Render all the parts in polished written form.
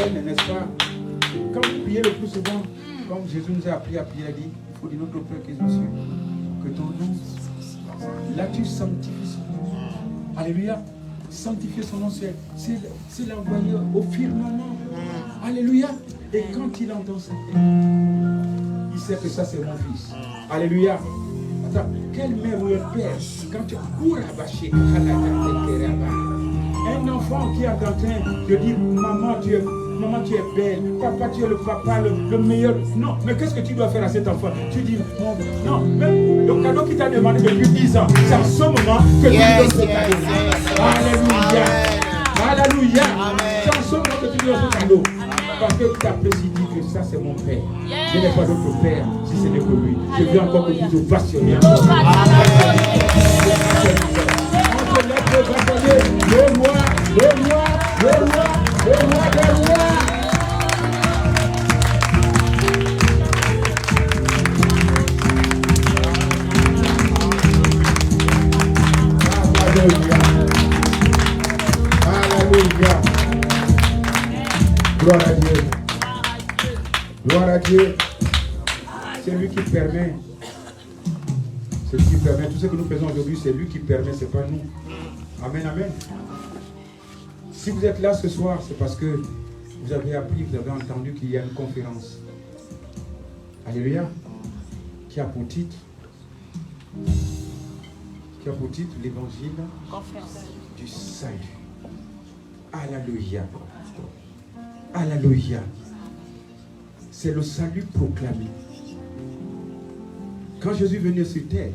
peine, n'est-ce pas? Quand vous priez le plus souvent, comme Jésus nous a appris à prier, il a dit, il faut dire notre Père qui est aux cieux, que ton nom, là tu sanctifies son nom. Alléluia. Sanctifier son nom, c'est l'envoyer au firmament. Alléluia. Et quand il entend ça, il sait que ça c'est mon fils. Alléluia. Attends, quelle mère ou un père, quand tu cours à bâcher, un enfant qui est en train de dire, maman tu es belle, papa tu es le papa, le meilleur. Non, mais qu'est-ce que tu dois faire à cet enfant? Tu dis, non, même le cadeau qu'il t'a demandé depuis 10 ans, c'est en ce moment que tu lui donnes ce cadeau. Alléluia. Alléluia. C'est en ce moment que tu lui donnes ce cadeau. Parce que tu apprécies, dit que ça c'est mon père. Je n'ai pas d'autre père si ce n'est que lui. Je veux encore que vous vous passionniez. On se lève le bâtonnier. Le roi, le roi, le roi, le roi des rois. Alléluia. Alléluia. Gloire à Dieu. Gloire à Dieu. C'est lui qui permet. C'est lui qui permet. Tout ce que nous faisons aujourd'hui, c'est lui qui permet, c'est pas nous. Amen, amen. Si vous êtes là ce soir, c'est parce que vous avez appris, vous avez entendu qu'il y a une conférence. Alléluia. Qui a pour titre l'évangile du salut. Alléluia. Alléluia. C'est le salut proclamé. Quand Jésus venait sur terre,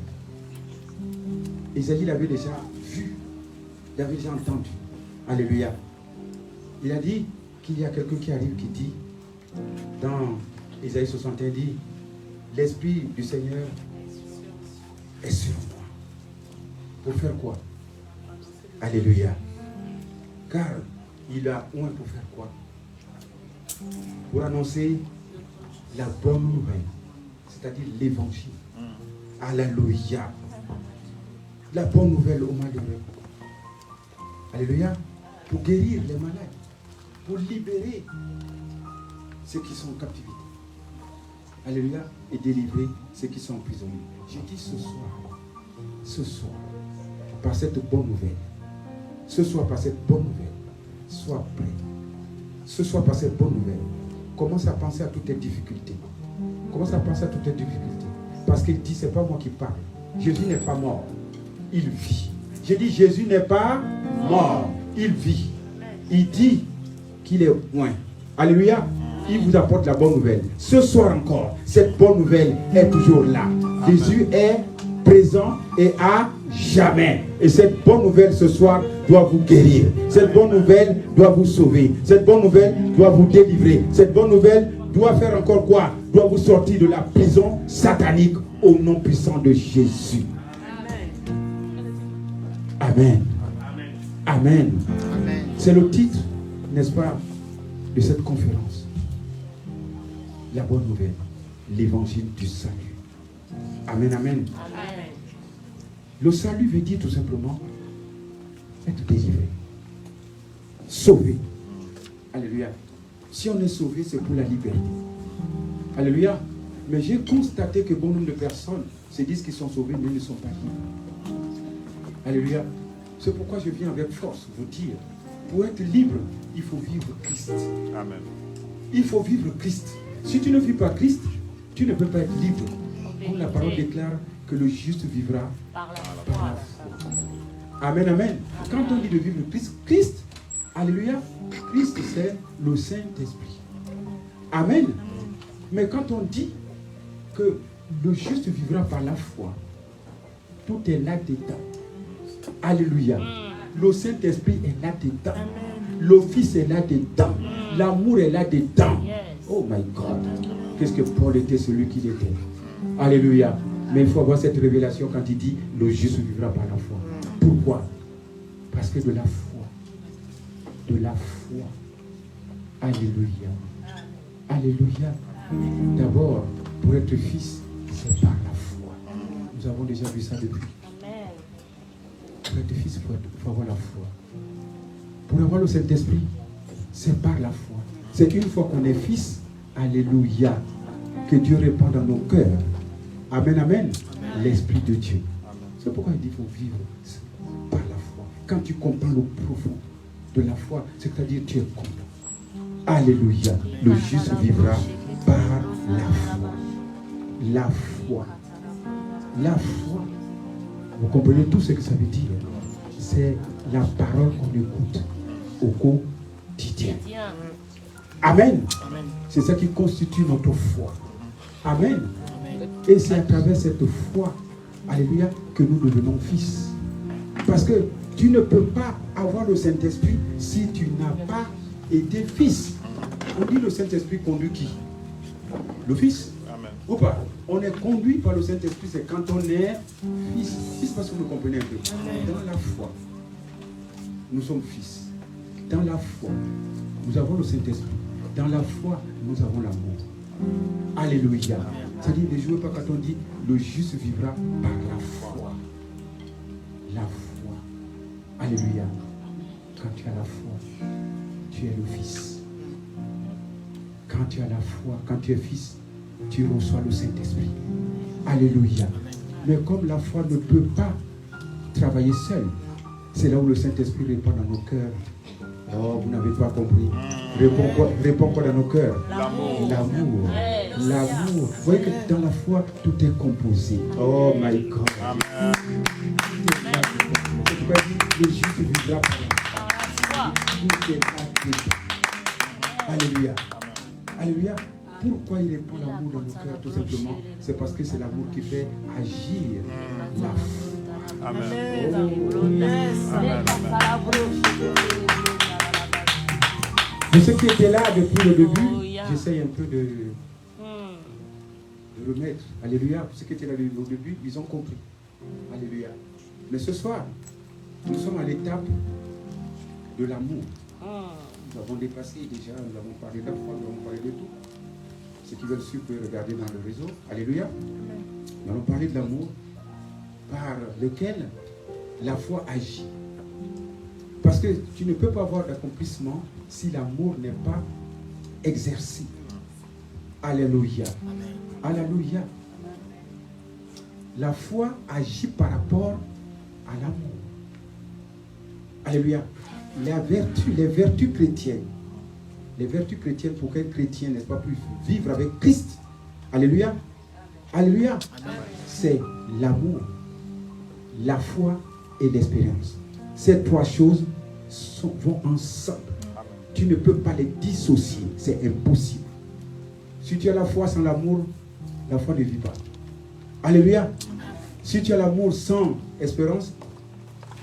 Isaïe l'avait déjà vu, il avait déjà entendu. Alléluia. Il a dit qu'il y a quelqu'un qui arrive qui dit, dans Isaïe 61, dit, l'Esprit du Seigneur est sur moi. Pour faire quoi? Alléluia. Car il a oint pour faire quoi? Pour annoncer la bonne nouvelle, c'est-à-dire l'évangile. Alléluia. La bonne nouvelle au malheureux. Alléluia. Pour guérir les malades, pour libérer ceux qui sont en captivité. Alléluia. Et délivrer ceux qui sont emprisonnés. Je dis ce soir, par cette bonne nouvelle, ce soir par cette bonne nouvelle, sois prêt. Ce soir par cette bonne nouvelle, commence à penser à toutes tes difficultés. Commence à penser à toutes tes difficultés. Parce qu'il dit, c'est pas moi qui parle. Jésus n'est pas mort. Il vit. J'ai dit, Jésus n'est pas mort. Il vit. Il dit qu'il est loin. Alléluia. Il vous apporte la bonne nouvelle. Ce soir encore, cette bonne nouvelle est toujours là. Jésus est présent et à jamais. Et cette bonne nouvelle ce soir doit vous guérir. Cette bonne nouvelle doit vous sauver. Cette bonne nouvelle doit vous délivrer. Cette bonne nouvelle doit faire encore quoi? Doit vous sortir de la prison satanique au nom puissant de Jésus. Amen. Amen. Amen. C'est le titre, n'est-ce pas, de cette conférence. La bonne nouvelle, l'évangile du salut. Amen, amen. Amen. Le salut veut dire tout simplement être délivré, sauvé. Alléluia. Si on est sauvé, c'est pour la liberté. Alléluia. Mais j'ai constaté que bon nombre de personnes se disent qu'ils sont sauvés, mais ils ne sont pas libres. Alléluia. C'est pourquoi je viens avec force vous dire, pour être libre, il faut vivre Christ. Amen. Il faut vivre Christ. Si tu ne vis pas Christ, tu ne peux pas être libre. Comme la parole déclare que le juste vivra par la foi. Amen, amen. Quand on dit de vivre Christ, Christ, alléluia, Christ c'est le Saint-Esprit. Amen. Mais quand on dit que le juste vivra par la foi, tout est là dedans. Alléluia. Le Saint-Esprit est là dedans. Le Fils est là dedans. L'amour est là dedans. Oh my God. Qu'est-ce que Paul était celui qu'il était. Alléluia. Mais il faut avoir cette révélation quand il dit le juste vivra par la foi. Pourquoi? Parce que de la foi. De la foi. Alléluia. Alléluia. D'abord, pour être fils, c'est par la foi. Nous avons déjà vu ça depuis. Pour être fils, il faut avoir la foi. Pour avoir le Saint-Esprit, c'est par la foi. C'est une fois qu'on est fils, alléluia, que Dieu répand dans nos cœurs. Amen, amen. L'Esprit de Dieu. C'est pourquoi il dit qu'il faut vivre par la foi. Quand tu comprends le profond de la foi, c'est-à-dire tu es content. Alléluia. Le juste vivra par la foi. La foi. La foi. Vous comprenez tout ce que ça veut dire. C'est la parole qu'on écoute au quotidien. Amen. C'est ça qui constitue notre foi. Amen. Et c'est à travers cette foi, alléluia, que nous devenons fils. Parce que tu ne peux pas avoir le Saint-Esprit si tu n'as pas été fils. On dit le Saint-Esprit conduit qui? Le fils. Amen. Ou pas? On est conduit par le Saint-Esprit, c'est quand on est fils. Fils parce que vous me comprenez un peu. Dans la foi, nous sommes fils. Dans la foi, nous avons le Saint-Esprit. Dans la foi, nous avons l'amour. Alléluia. C'est-à-dire, ne jouez pas quand on dit le juste vivra par la foi. La foi. Alléluia. Quand tu as la foi, tu es le fils. Quand tu as la foi, quand tu es fils, tu reçois le Saint-Esprit. Alléluia. Mais comme la foi ne peut pas travailler seule, c'est là où le Saint-Esprit répond dans nos cœurs. Oh, vous n'avez pas compris. Répond quoi dans nos cœurs? L'amour. L'amour. L'amour. Vous voyez que dans la foi, tout est composé. Oh my God. Amen. Le juste vivra par la foi. Alléluia. Alléluia. Pourquoi il répond l'amour dans nos cœurs? Tout simplement, c'est parce que c'est l'amour qui fait agir la foi. Amen. Mais ceux qui étaient là depuis le début, j'essaye un peu de remettre. Alléluia. Ceux qui étaient là au début, ils ont compris. Alléluia. Mais ce soir, nous sommes à l'étape de l'amour. Nous avons dépassé déjà, nous avons parlé de la foi, nous avons parlé de tout. Ceux qui veulent suivre peuvent regarder dans le réseau. Alléluia. Nous allons parler de l'amour par lequel la foi agit. Parce que tu ne peux pas avoir d'accomplissement si l'amour n'est pas exercé. Alléluia. Alléluia. La foi agit par rapport à l'amour. Alléluia. Les vertus chrétiennes. Les vertus chrétiennes pour qu'un chrétien, n'est-ce pas, puisse vivre avec Christ. Alléluia. Alléluia. C'est l'amour, la foi et l'espérance. Ces trois choses vont ensemble. Tu ne peux pas les dissocier. C'est impossible. Si tu as la foi sans l'amour, la foi ne vit pas. Alléluia. Si tu as l'amour sans espérance,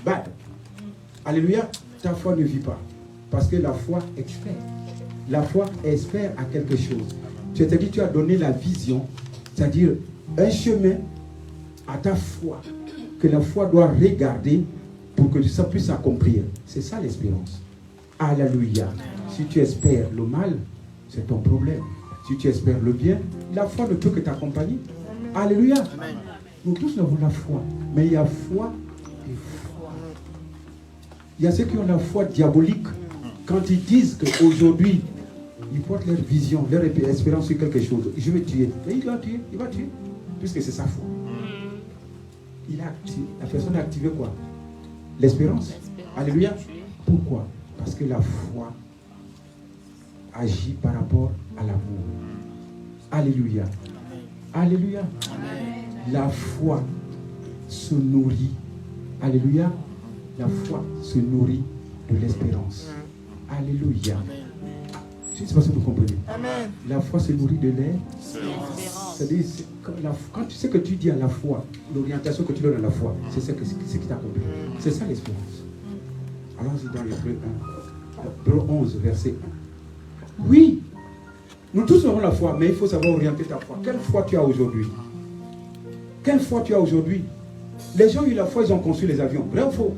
bad. Alléluia. Ta foi ne vit pas. Parce que la foi espère. La foi espère à quelque chose. C'est-à-dire que tu as donné la vision, c'est-à-dire un chemin à ta foi, que la foi doit regarder pour que ça puisse accomplir. C'est ça l'espérance. Alléluia. Si tu espères le mal, c'est ton problème. Si tu espères le bien, la foi ne peut que t'accompagner. Alléluia. Nous tous avons la foi. Mais il y a foi et foi. Il y a ceux qui ont la foi diabolique. Quand ils disent qu'aujourd'hui, ils portent leur vision, leur espérance sur quelque chose. Je vais tuer. Et il va tuer. Il va tuer. Puisque c'est sa foi. La personne a activé quoi? L'espérance. Alléluia. Pourquoi? Parce que la foi agit par rapport à l'amour. Alléluia. Alléluia. La foi se nourrit. Alléluia. La foi se nourrit de l'espérance. Alléluia. Je ne sais pas si vous comprenez. Amen. La foi se nourrit de l'espérance. C'est-à-dire, quand tu sais que tu dis à la foi, l'orientation que tu donnes à la foi, c'est ce qui t'a compris. C'est ça l'espérance. Alors c'est dans Hébreux 11, verset 1. Oui, nous tous avons la foi, mais il faut savoir orienter ta foi. Quelle foi tu as aujourd'hui? Quelle foi tu as aujourd'hui? Les gens ont eu la foi, ils ont construit les avions. Vrai ou faux?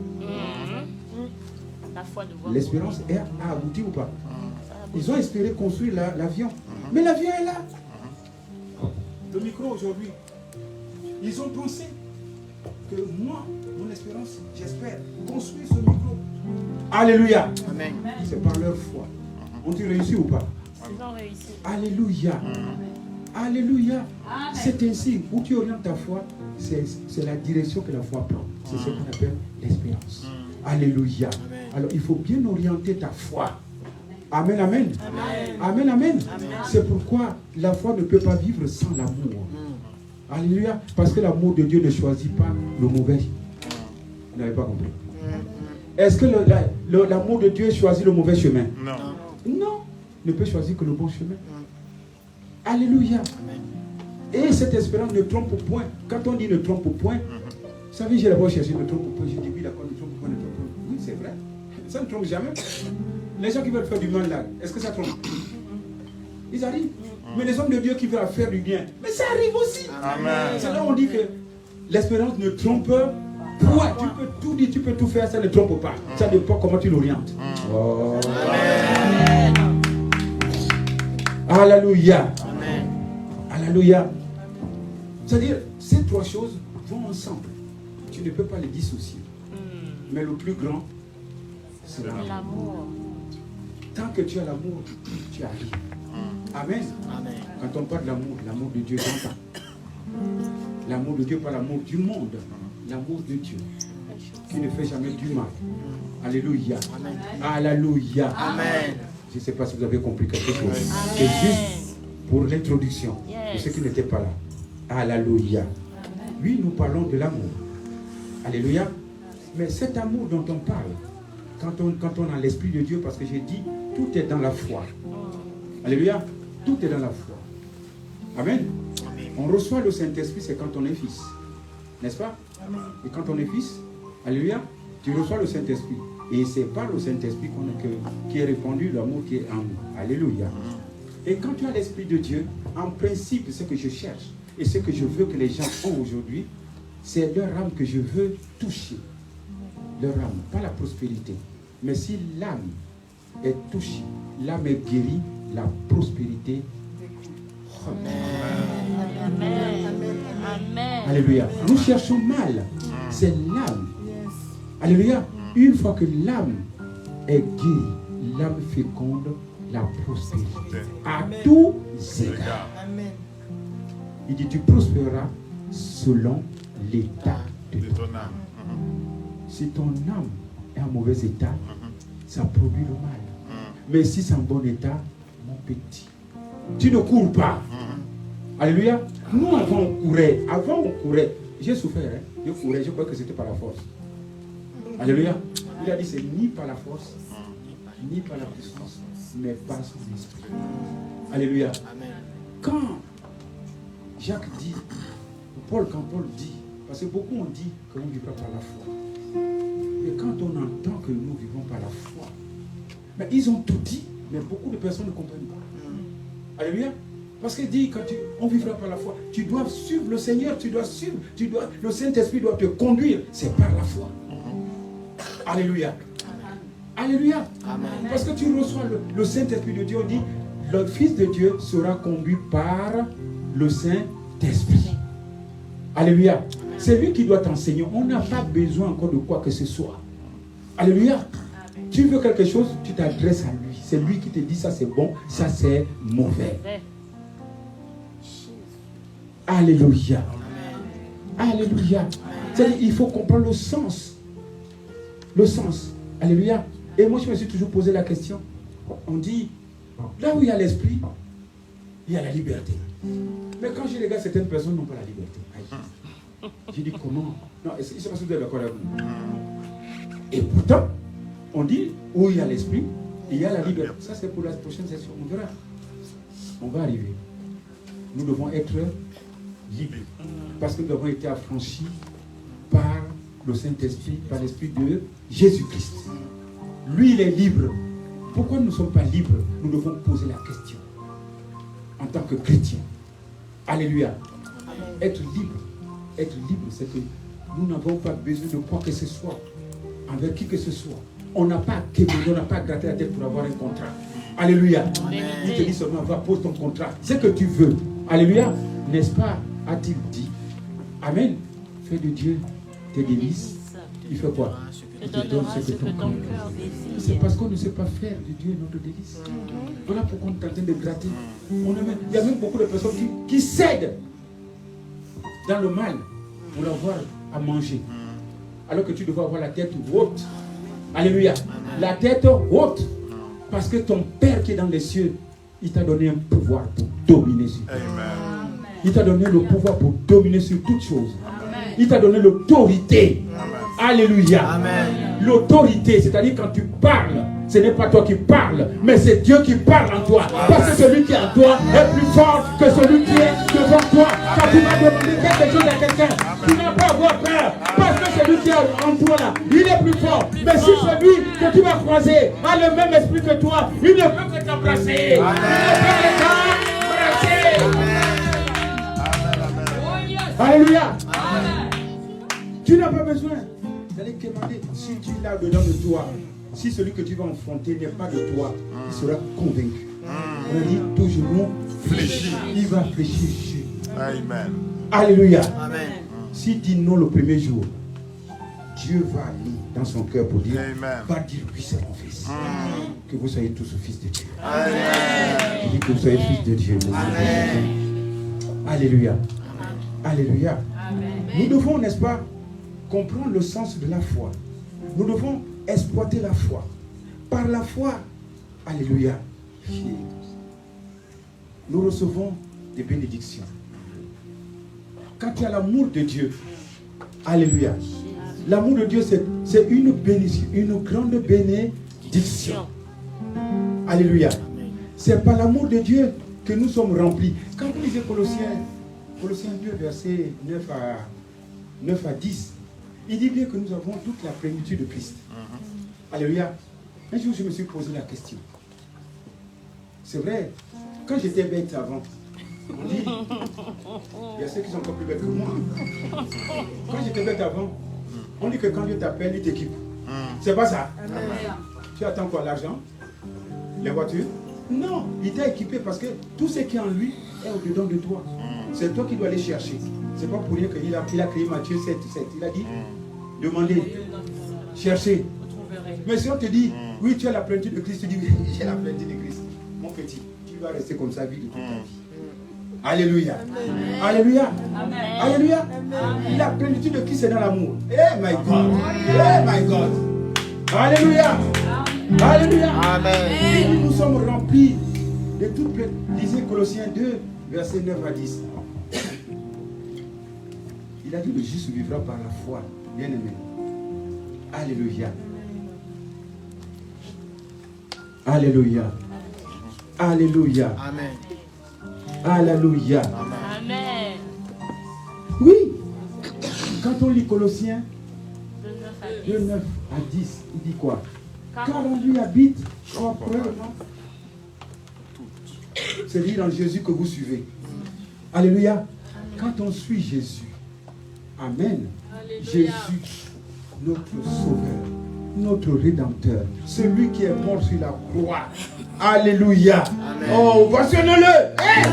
L'espérance a abouti ou pas? Ils ont espéré construire l'avion. Mais l'avion est là. Le micro aujourd'hui. Ils ont pensé que moi, mon espérance, j'espère construire ce micro. Alléluia. Amen. C'est par leur foi. Ont-ils réussi ou pas? Ils ont réussi. Alléluia. Alléluia. C'est ainsi. Où tu orientes ta foi, c'est la direction que la foi prend. C'est ce qu'on appelle l'espérance. Alléluia. Alors il faut bien orienter ta foi. Amen, amen. Amen, amen. C'est pourquoi la foi ne peut pas vivre sans l'amour. Alléluia. Parce que l'amour de Dieu ne choisit pas le mauvais. Vous n'avez pas compris. Est-ce que l'amour de Dieu choisit le mauvais chemin? Non. Non. Il ne peut choisir que le bon chemin. Alléluia. Et cette espérance ne trompe point. Quand on dit ne trompe point, vous savez, j'ai d'abord cherché ne trompe point. J'ai dit oui, d'accord, ne trompe point, ne trompe point. Oui, c'est vrai. Ça ne trompe jamais. Les gens qui veulent faire du mal là, est-ce que ça trompe? Ils arrivent. Mais les hommes de Dieu qui veulent faire du bien, mais ça arrive aussi. C'est là où on dit que l'espérance ne trompe point. Tu peux tout dire, tu peux tout faire, ça ne trompe pas. Ça dépend comment tu l'orientes. Oh. Alléluia. Alléluia. C'est-à-dire, ces trois choses vont ensemble. Tu ne peux pas les dissocier. Mais le plus grand, c'est l'amour. Tant que tu as l'amour, tu arrives. Amen. Quand on parle de l'amour, l'amour de Dieu, j'entends. L'amour de Dieu, pas l'amour du monde. L'amour de Dieu, qui ne fait jamais du mal. Alléluia. Alléluia. Amen. Je ne sais pas si vous avez compris quelque chose. C'est juste pour l'introduction de ceux qui n'étaient pas là. Alléluia. Oui, nous parlons de l'amour. Alléluia. Mais cet amour dont on parle, quand on a l'Esprit de Dieu, parce que j'ai dit, tout est dans la foi. Alléluia. Tout est dans la foi. Amen. On reçoit le Saint-Esprit, c'est quand on est fils. N'est-ce pas? Et quand on est fils, alléluia, tu reçois le Saint-Esprit. Et c'est par le Saint-Esprit qui est répandu l'amour qui est en nous. Alléluia. Et quand tu as l'Esprit de Dieu, en principe, ce que je cherche et ce que je veux que les gens ont aujourd'hui, c'est leur âme que je veux toucher. Leur âme, pas la prospérité. Mais si l'âme est touchée, l'âme est guérie, la prospérité. Amen. Amen. Alléluia. Nous cherchons mal. C'est l'âme. Alléluia. Une fois que l'âme est guérie, l'âme féconde la prospérité. À tous égards. Il dit, tu prospéreras selon l'état de ton âme. Si ton âme est en mauvais état, ça produit le mal. Mais si c'est en bon état, mon petit, tu ne cours pas. Alléluia. Nous, avant, on courait. J'ai souffert. Je courais. Je crois que c'était par la force. Alléluia. Il a dit, c'est ni par la force, ni par la puissance, mais par son esprit. Alléluia. Quand Jacques dit, quand Paul dit, parce que beaucoup ont dit que nous vivons par la foi. Mais quand on entend que nous vivons par la foi, mais ils ont tout dit, mais beaucoup de personnes ne comprennent pas. Alléluia. Parce qu'il dit, on vivra par la foi, tu dois suivre le Seigneur, le Saint-Esprit doit te conduire, c'est par la foi. Alléluia. Alléluia. Amen. Parce que tu reçois le Saint-Esprit de Dieu, on dit, le Fils de Dieu sera conduit par le Saint-Esprit. Alléluia. C'est lui qui doit t'enseigner. On n'a pas besoin encore de quoi que ce soit. Alléluia. Amen. Tu veux quelque chose, tu t'adresses à lui. C'est lui qui te dit ça c'est bon, ça c'est mauvais. Alléluia. Amen. Alléluia. C'est-à-dire, il faut comprendre le sens. Le sens. Alléluia. Et moi, je me suis toujours posé la question. On dit, là où il y a l'esprit, il y a la liberté. Mais quand je regarde, certaines personnes n'ont pas la liberté. J'ai dit, comment? Non, je ne sais pas si vous êtes d'accord avec vous. Et pourtant, on dit, où il y a l'esprit, il y a la liberté. Ça, c'est pour la prochaine session. On verra. On va arriver. Nous devons être libres. Parce que nous avons été affranchis par le Saint-Esprit, par l'Esprit de Jésus-Christ. Lui, il est libre. Pourquoi nous ne sommes pas libres? Nous devons poser la question. En tant que chrétiens. Alléluia. Être libre, c'est que nous n'avons pas besoin de quoi que ce soit. Avec qui que ce soit. On n'a pas à gratter la tête pour avoir un contrat. Alléluia. Il te dit seulement, va, pose ton contrat. C'est que tu veux. Alléluia. N'est-ce pas? A-t-il dit? Amen. Fais de Dieu tes délices. Il fait quoi? il te donne ce que ton cœur désire. C'est parce qu'on ne sait pas faire de Dieu notre délice. Voilà pourquoi on est en train de gratter. Il y a même beaucoup de personnes qui cèdent dans le mal pour avoir à manger. Alors que tu devrais avoir la tête haute. Alléluia. La tête haute. Parce que ton Père qui est dans les cieux, il t'a donné un pouvoir pour dominer sur tout. Il t'a donné le pouvoir pour dominer sur toutes choses. Il t'a donné l'autorité. Alléluia. L'autorité, c'est-à-dire quand tu parles, ce n'est pas toi qui parles, mais c'est Dieu qui parle en toi. Parce que celui qui est en toi est plus fort que celui qui est devant toi. Quand tu vas demander quelque chose à quelqu'un, tu n'as pas à avoir peur. Parce que celui qui est en toi là, il est plus fort. Mais si celui que tu vas croiser a le même esprit que toi, il ne peut que t'embrasser. Il ne peut que t'embrasser. Alléluia. Tu n'as pas besoin d'aller demander si tu l'as dedans de toi. Si celui que tu vas affronter n'est pas de toi, il sera convaincu. On a dit toujours fléchir. Il va fléchir. Amen. Alléluia. Amen. S'il dit non le premier jour, Dieu va aller dans son cœur pour dire, va dire oui c'est mon fils. Que vous soyez tous fils de Dieu. Amen. Il dit que vous soyez fils de Dieu. Amen. Alléluia. Alléluia. Amen. Nous devons, n'est-ce pas, comprendre le sens de la foi. Nous devons exploiter la foi. Par la foi, alléluia, nous recevons des bénédictions. Quand tu as l'amour de Dieu, alléluia, l'amour de Dieu c'est une bénédiction, une grande bénédiction. Alléluia. C'est par l'amour de Dieu que nous sommes remplis. Quand vous lisez Colossiens 2, versets 9 à 10, il dit bien que nous avons toute la plénitude de Christ. Alléluia. Un jour, je me suis posé la question. C'est vrai, quand j'étais bête avant, on dit, il y a ceux qui sont encore plus bêtes que moi. Quand j'étais bête avant, on dit que quand Dieu t'appelle, il t'équipe. C'est pas ça. Tu attends quoi, l'argent? Les voitures? Non, il t'a équipé parce que tout ce qui est en lui est au-dedans de toi. C'est toi qui dois aller chercher. C'est pas pour rien qu'il a créé Matthieu 7. Il a dit, demandez, cherchez. Mais si on te dit, oui, tu as la plénitude de Christ, tu dis, oui, j'ai la plénitude de Christ. Mon petit, tu vas rester comme ça, vie de toute ta vie. Alléluia. Amen. Alléluia. Amen. Alléluia. Amen. La plénitude de Christ est dans l'amour. Eh my God. Eh my God. Alléluia. Amen. Alléluia. Amen. Et nous sommes remplis de toute plénitude. Lisez Colossiens 2, versets 9 à 10. Il a dit, le juste vivra par la foi. Bien aimé. Alléluia. Alléluia. Alléluia. Amen. Alléluia. Amen. Oui. Quand on lit Colossiens 2, 9 à 10, il dit quoi? Car en lui habite corporellement. C'est dire en Jésus que vous suivez. Alléluia. Quand on suit Jésus, amen. Alléluia. Jésus, notre sauveur, notre rédempteur, celui qui est mort sur la croix. Alléluia. Amen. Oh, ovationne-le. Hey!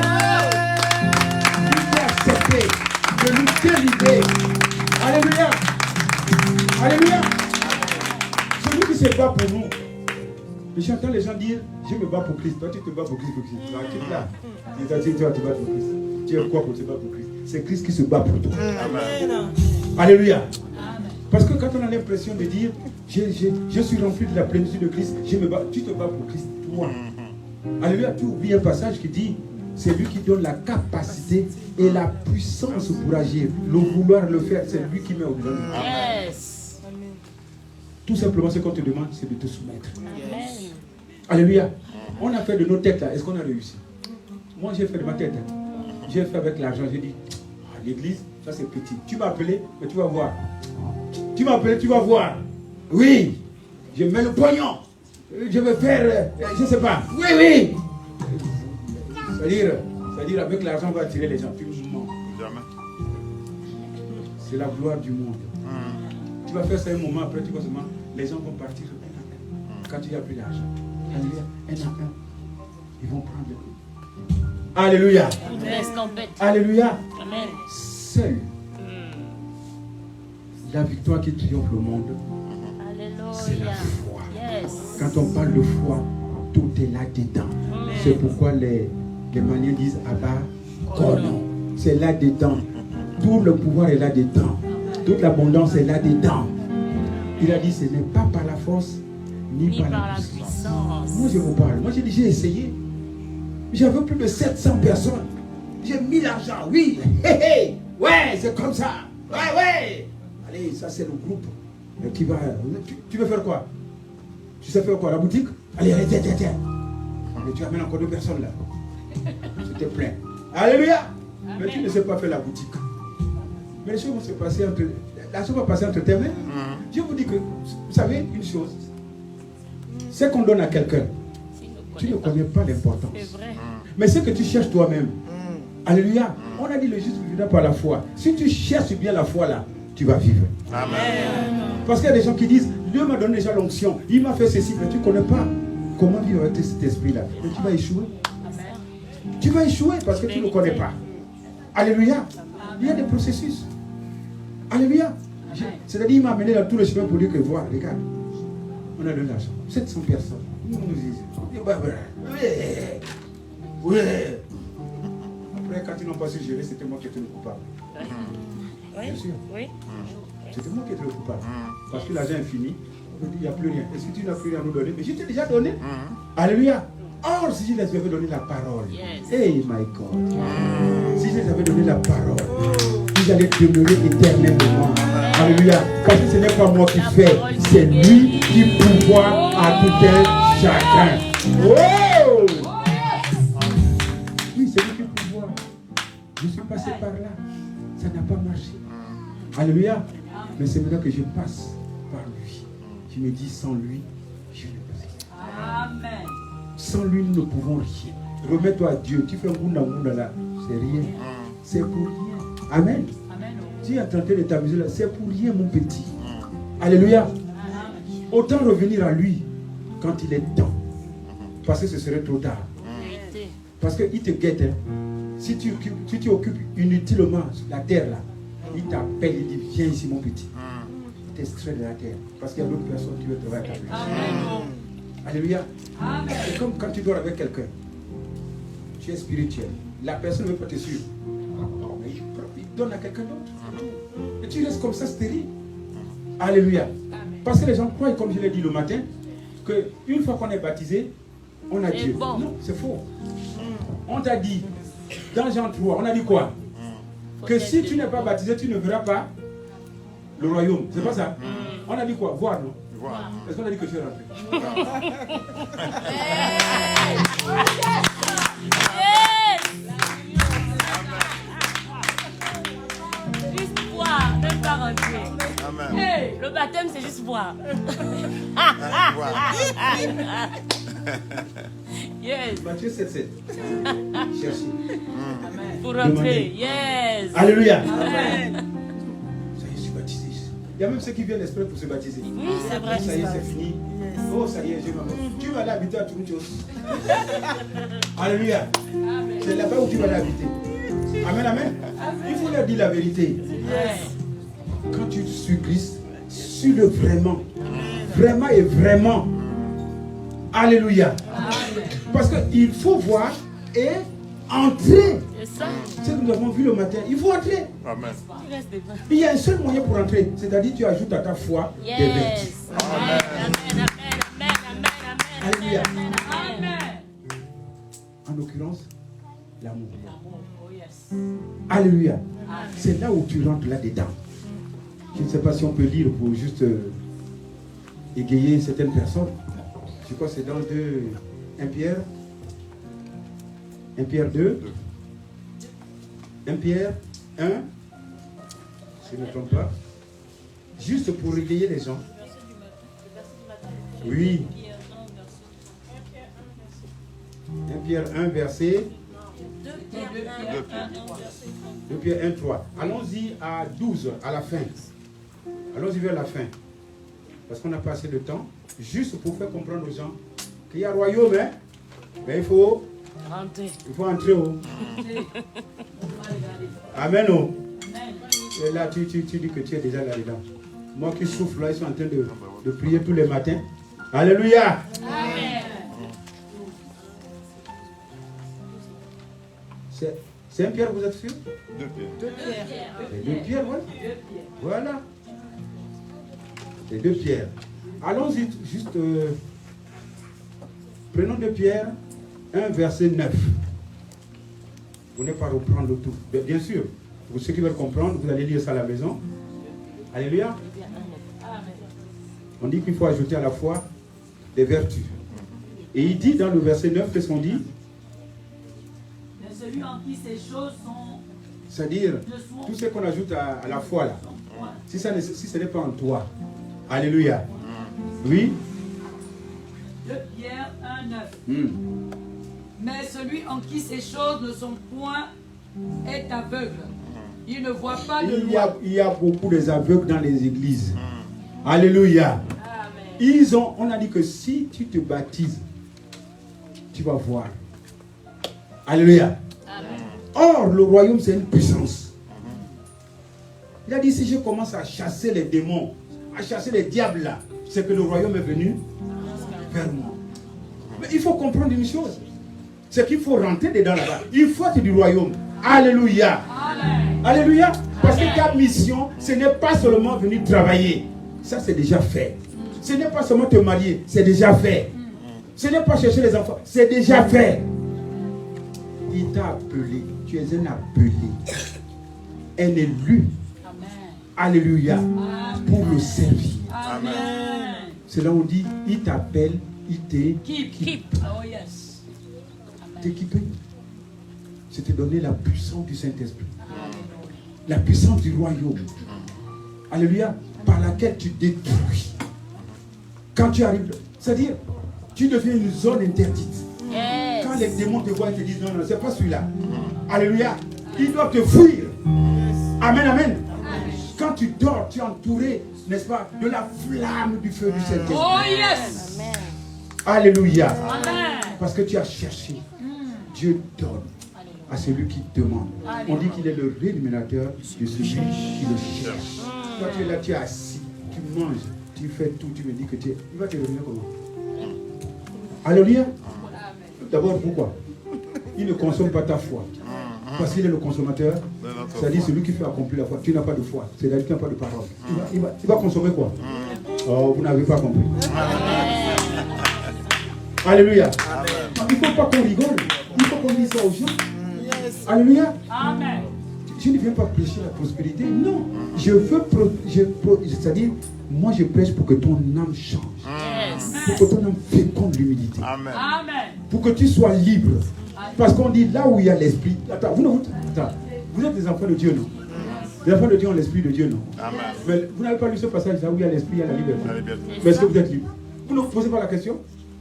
Il a accepté de nous délivrer. Alléluia. Alléluia. Celui qui se bat pour nous. J'entends les gens dire, je me bats pour Christ. Toi, tu te bats pour Christ. Tu es là. Tu vas te battre pour Christ. Tu es quoi pour te battre pour Christ? C'est Christ qui se bat pour toi. Amen. Alléluia. Parce que quand on a l'impression de dire, je suis rempli de la plénitude de Christ, je me bats, tu te bats pour Christ, toi. Alléluia, tu oublies un passage qui dit, c'est lui qui donne la capacité et la puissance pour agir. Le vouloir le faire, c'est lui qui met au-dedans de nous. Yes. Tout simplement, ce qu'on te demande, c'est de te soumettre. Amen. Alléluia. On a fait de nos têtes là, est-ce qu'on a réussi? Moi, j'ai fait de ma tête. J'ai fait avec l'argent, j'ai dit, l'église, ça c'est petit. Tu m'as appelé, mais tu vas voir. Tu m'as appelé, tu vas voir. Oui, je mets le pognon. Je vais faire, je ne sais pas. Oui, oui. C'est-à-dire avec l'argent, on va attirer les gens. Tu mens. Jamais. C'est la gloire du monde. Tu vas faire ça un moment, après tu vas seulement, les gens vont partir quand il n'y a plus d'argent. Alléluia. Un à un. Ils vont prendre le coup. Alléluia. Alléluia. Amen. Seul la victoire qui triomphe le monde, c'est la foi. Quand on parle de foi, tout est là-dedans. C'est pourquoi les Maliens disent Abba, Kono. C'est là-dedans. Tout le pouvoir est là-dedans. Toute l'abondance est là-dedans. Il a dit, ce n'est pas par la force, ni par la puissance. Moi, je vous parle. Moi, j'ai essayé. J'avais plus de 700 personnes. J'ai mis l'argent, oui. Ouais, c'est comme ça. Ouais. Allez, ça, c'est le groupe qui va... Tu veux faire quoi? Tu sais faire quoi? La boutique? Allez, tiens. Mais tu amènes encore 2 personnes là. S'il te plaît. Alléluia. Mais tu ne sais pas faire la boutique. Mais les choses vont se passer entre... La chose va passer entre tes mains. Je vous dis que, vous savez une chose, ce qu'on donne à quelqu'un, tu ne connais pas l'importance. C'est vrai. Mais ce que tu cherches toi-même, alléluia, on a dit le juste vivra par la foi. Si tu cherches bien la foi là, tu vas vivre. Amen. Parce qu'il y a des gens qui disent, Dieu m'a donné déjà l'onction, il m'a fait ceci, mais tu ne connais pas comment vivre avec cet esprit-là. Et tu vas échouer. Amen. Tu vas échouer parce que tu ne connais pas. Alléluia. Il y a des processus. Alléluia. C'est-à-dire, il m'a amené dans tout le chemin pour dire que, voilà, regarde, on a de l'argent. 700 personnes. Nous nous disons, ouais. Après, quand ils n'ont pas su gérer, c'était moi qui étais le coupable. Bien sûr. Oui. C'était moi qui étais le coupable. Parce que l'argent est fini. On me dit, il n'y a plus rien. Est-ce que tu n'as plus rien à nous donner? Mais je t'ai déjà donné. Alléluia. Or, si je les avais donné la parole. Hey, my God. Si je les avais donné la parole, ils allaient demeurer éternellement. Alléluia. Parce que ce n'est pas moi qui fais, c'est lui qui pouvoir à tout un chacun. Oh! Oui, c'est lui qui pouvoir. Je suis passé par là. Ça n'a pas marché. Alléluia. Mais c'est maintenant que je passe par lui. Je me dis, sans lui, je ne peux rien. Amen. Sans lui, nous ne pouvons rien. Remets-toi à Dieu. Tu fais un bounda là. C'est rien. C'est pour rien. Amen. Tu es en train de t'amuser là. C'est pour rien, mon petit. Alléluia. Autant revenir à lui quand il est temps. Parce que ce serait trop tard. Parce qu'il te guette. Hein. Si tu occupes inutilement la terre là, il t'appelle, il dit viens ici mon petit. Il t'extrait de la terre. Parce qu'il y a d'autres personnes qui veulent travailler avec ta place. Alléluia. C'est comme quand tu dors avec quelqu'un. Tu es spirituel. La personne ne veut pas te suivre. Il donne à quelqu'un d'autre. Et tu restes comme ça stérile. Alléluia. Parce que les gens croient, comme je l'ai dit le matin, qu'une fois qu'on est baptisé, on a Dieu. Bon. Non, c'est faux. On t'a dit, dans Jean 3, on a dit quoi? Que si tu n'es pas baptisé, tu ne verras pas le royaume. C'est pas ça? On a dit quoi? Voir, non? Voir. Est-ce qu'on a dit que tu es rentré? Juste voir, même pas rentrer. Hey, le baptême, c'est juste voir. Yes. Matthieu 7,7. Cherchez. Pour rentrer. Yes. Alléluia. Amen. Ça y est, je suis baptisé. Il y a même ceux qui viennent exprès pour se baptiser. Oui, c'est vrai. Ça y est, c'est fini. Yes. Oh, ça y est, tu vas aller habiter à Toronto. Alléluia. C'est là-bas où tu vas aller habiter. Amen, amen. Il faut leur dire la vérité. Yes. Quand tu suis Christ, suis-le vraiment. Vraiment et vraiment. Alléluia. Parce qu'il faut voir et entrer. C'est ça. Ce que nous avons vu le matin. Il faut entrer. Amen. Il y a un seul moyen pour entrer. C'est-à-dire tu ajoutes à ta foi des vertus. Amen. Amen. Amen. Alléluia. Amen. En l'occurrence, l'amour. Oh yes. Alléluia. C'est là où tu rentres là-dedans. Je ne sais pas si on peut lire pour juste égayer certaines personnes. Je crois que c'est dans 1 Pierre. 1 Pierre 2. 1 Pierre 1. Si je ne me trompe pas. Juste pour réveiller les gens. Oui. 1 Pierre 1, verset 2 Pierre 1, 3. Allons-y à 12, à la fin. Allons-y vers la fin. Parce qu'on n'a pas assez de temps. Juste pour faire comprendre aux gens qu'il y a un royaume, hein? Mais il faut rentrer. Il faut entrer. Oh. Amen. Oh. Et là, tu dis que tu es déjà là-dedans. Moi qui souffle, là, ils sont en train de prier tous les matins. Alléluia. Amen. C'est un Pierre, vous êtes sûr? 2 Pierre. 2 Pierre. C'est 2 Pierre, voilà. Voilà. C'est 2 Pierre. Allons-y juste. Prenons 2 Pierre, 1 verset 9. Vous n'allez pas reprendre le tout. Bien sûr, pour ceux qui veulent comprendre, vous allez lire ça à la maison. Alléluia. On dit qu'il faut ajouter à la foi des vertus. Et il dit dans le verset 9, qu'est-ce qu'on dit? Mais celui en qui ces choses sont... C'est-à-dire, tout ce qu'on ajoute à la foi là, si ce n'est pas en toi. Alléluia. Oui. 2 Pierre 1,9. Mais celui en qui ces choses ne sont point est aveugle. Il ne voit pas de loi. Il y a beaucoup d'aveugles dans les églises. Alléluia. On a dit que si tu te baptises, tu vas voir. Alléluia. Or, le royaume, c'est une puissance. Il a dit, si je commence à chasser les démons, à chasser les diables là, c'est que le royaume est venu vers moi. Mais il faut comprendre une chose. C'est qu'il faut rentrer dedans là-bas. Il faut être du royaume. Alléluia. Amen. Alléluia. Parce que ta mission, ce n'est pas seulement venir travailler. Ça, c'est déjà fait. Ce n'est pas seulement te marier. C'est déjà fait. Ce n'est pas chercher les enfants. C'est déjà fait. Il t'a appelé. Tu es un appelé. Un élu. Amen. Alléluia. Amen. Pour le servir. Amen. C'est là où on dit, il t'appelle, il Keep. Oh yes. T'équiper. C'est te donner la puissance du Saint-Esprit. La puissance du royaume. Alléluia. Par laquelle tu détruis. Quand tu arrives, c'est-à-dire, tu deviens une zone interdite. Yes. Quand les démons te voient et te disent non, c'est pas celui-là. Alléluia. Ils doivent te fuir. Amen, amen. Quand tu dors, tu es entouré, n'est-ce pas, de la flamme du feu du Saint-Esprit. Oh yes. Alléluia. Amen. Parce que tu as cherché. Dieu donne à celui qui demande. On dit qu'il est le rémunérateur de celui qui le cherche. Toi, tu es là, tu es assis, tu manges, tu fais tout, tu me dis que tu es... Il va te revenir comment? Alléluia. D'abord, pourquoi? Il ne consomme pas ta foi. Parce qu'il est le consommateur. C'est-à-dire celui qui fait accomplir la foi. Tu n'as pas de foi. C'est-à-dire que tu n'as pas de parole. Il va consommer quoi? Oh, vous n'avez pas compris. Alléluia. Il ne faut pas qu'on rigole. Il faut qu'on dise ça aux gens. Alléluia. Amen. Je ne viens pas prêcher la prospérité. Non. C'est-à-dire, moi je prêche pour que ton âme change. Pour que ton âme féconde l'humilité. Amen. Pour que tu sois libre. Parce qu'on dit là où il y a l'esprit. Attends, vous êtes des enfants de Dieu, non? Les enfants de Dieu ont l'esprit de Dieu, non? Amen. Mais vous n'avez pas lu ce passage là où il y a l'esprit, il y a la liberté. Mais est-ce que vous êtes libre? Vous ne vous posez pas la question?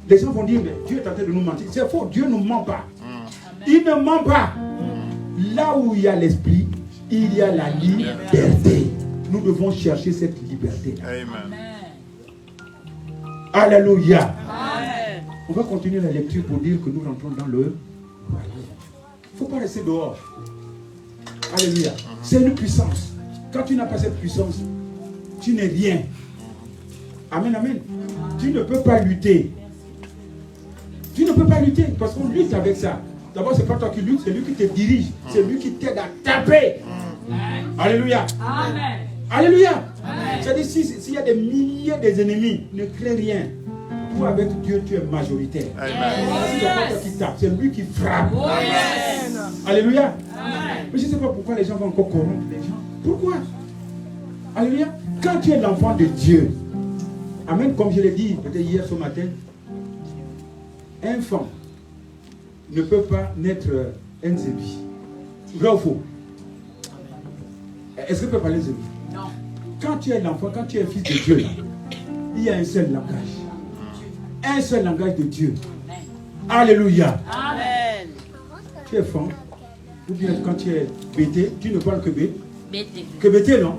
Les gens vont dire, mais Dieu est en train de nous mentir. C'est faux, Dieu ne ment pas. Il ne ment pas. Là où il y a l'esprit, il y a la liberté. Nous devons chercher cette liberté. Amen. Alléluia. Amen. On va continuer la lecture pour dire que nous rentrons dans le royaume. Il ne faut pas rester dehors. Alléluia. C'est une puissance. Quand tu n'as pas cette puissance, tu n'es rien. Amen, amen. Tu ne peux pas lutter. Tu ne peux pas lutter parce qu'on lutte avec ça. D'abord, c'est pas toi qui luttes, c'est lui qui te dirige. C'est lui qui t'aide à taper. Alléluia. Amen. Alléluia. C'est-à-dire, s'il y a des milliers d'ennemis, ne crains rien. Toi, avec Dieu, tu es majoritaire. C'est pas toi qui tape, c'est lui qui frappe. Oh yes. Alléluia. Mais je ne sais pas pourquoi les gens vont encore corrompre les gens. Pourquoi? Alléluia. Quand tu es l'enfant de Dieu, amen, comme je l'ai dit peut-être hier ce matin, un enfant ne peut pas naître un zébi. Vrai ou faux? Est-ce que tu peux parler zébi? Non. Quand tu es l'enfant, quand tu es fils de Dieu, il y a un seul langage. Un seul langage de Dieu. Alléluia. Amen. Tu es femme. Ou bien quand tu es bêté, tu ne parles que bêté. Bêté. Bêté, non?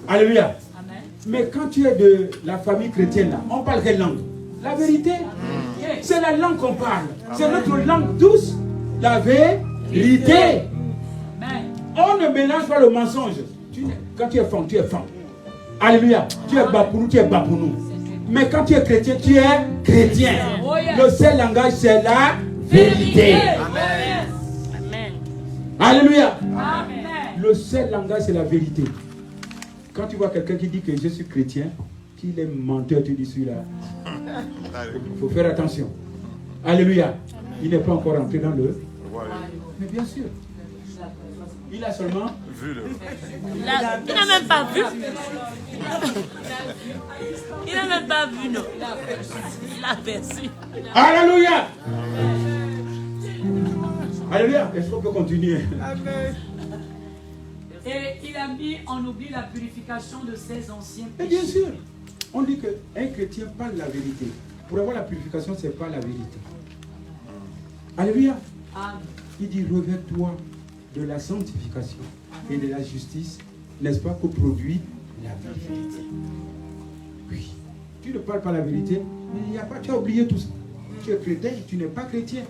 Aléluia. Amen. Mais quand tu es de la famille chrétienne, là, on parle quelle langue? La vérité. C'est la langue qu'on parle. C'est notre langue douce. La vérité. Amen. On ne mélange pas le mensonge. Quand tu es femme, tu es femme. Alléluia. Tu es bas pour nous, tu es bas pour nous. Mais quand tu es chrétien, tu es chrétien. Le seul langage, c'est la vérité. Amen. Alléluia. Amen. Le seul langage, c'est la vérité. Quand tu vois quelqu'un qui dit que je suis chrétien, qu'il est menteur, tu dis celui-là. Il faut faire attention. Alléluia. Il n'est pas encore entré dans le... Mais bien sûr. Il a seulement... Il n'a même pas vu. Il n'a même pas vu, non. Il a perçu. Alléluia. Alléluia. Est-ce qu'on peut continuer? Et il a mis en oubli la purification de ses anciens Et péchés. bien sûr. On dit qu'un chrétien parle la vérité. Pour avoir la purification, ce n'est pas la vérité. Alléluia. Amen. Il dit, revêt-toi de la sanctification et de la justice, n'est-ce pas, que produit la vérité. Oui. Tu ne parles pas la vérité, mais il n'y a pas, tu as oublié tout ça. Tu es chrétien, tu n'es pas chrétien.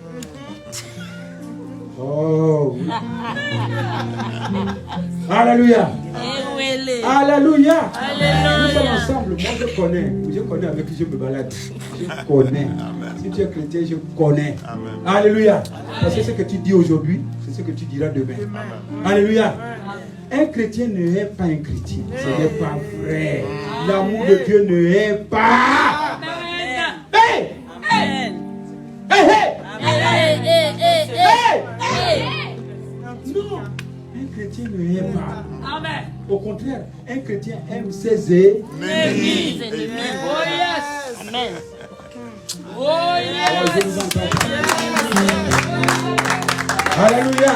Oh, oui. Alléluia. Alléluia. Nous sommes ensemble. Moi, je connais avec qui je me balade. Je connais. Si tu es chrétien, je connais. Amen. Alléluia. Parce que ce que tu dis aujourd'hui, c'est ce que tu diras demain. Amen. Alléluia. Un chrétien ne est pas un chrétien. Ce n'est pas vrai. L'amour de Dieu ne est pas. Hey! Hey! Hey! Non, un chrétien ne est pas. Amen. Au contraire, un chrétien aime ses ennemis. Oh yes. Amen. Oh Oh, yes. je vous entends. Alléluia.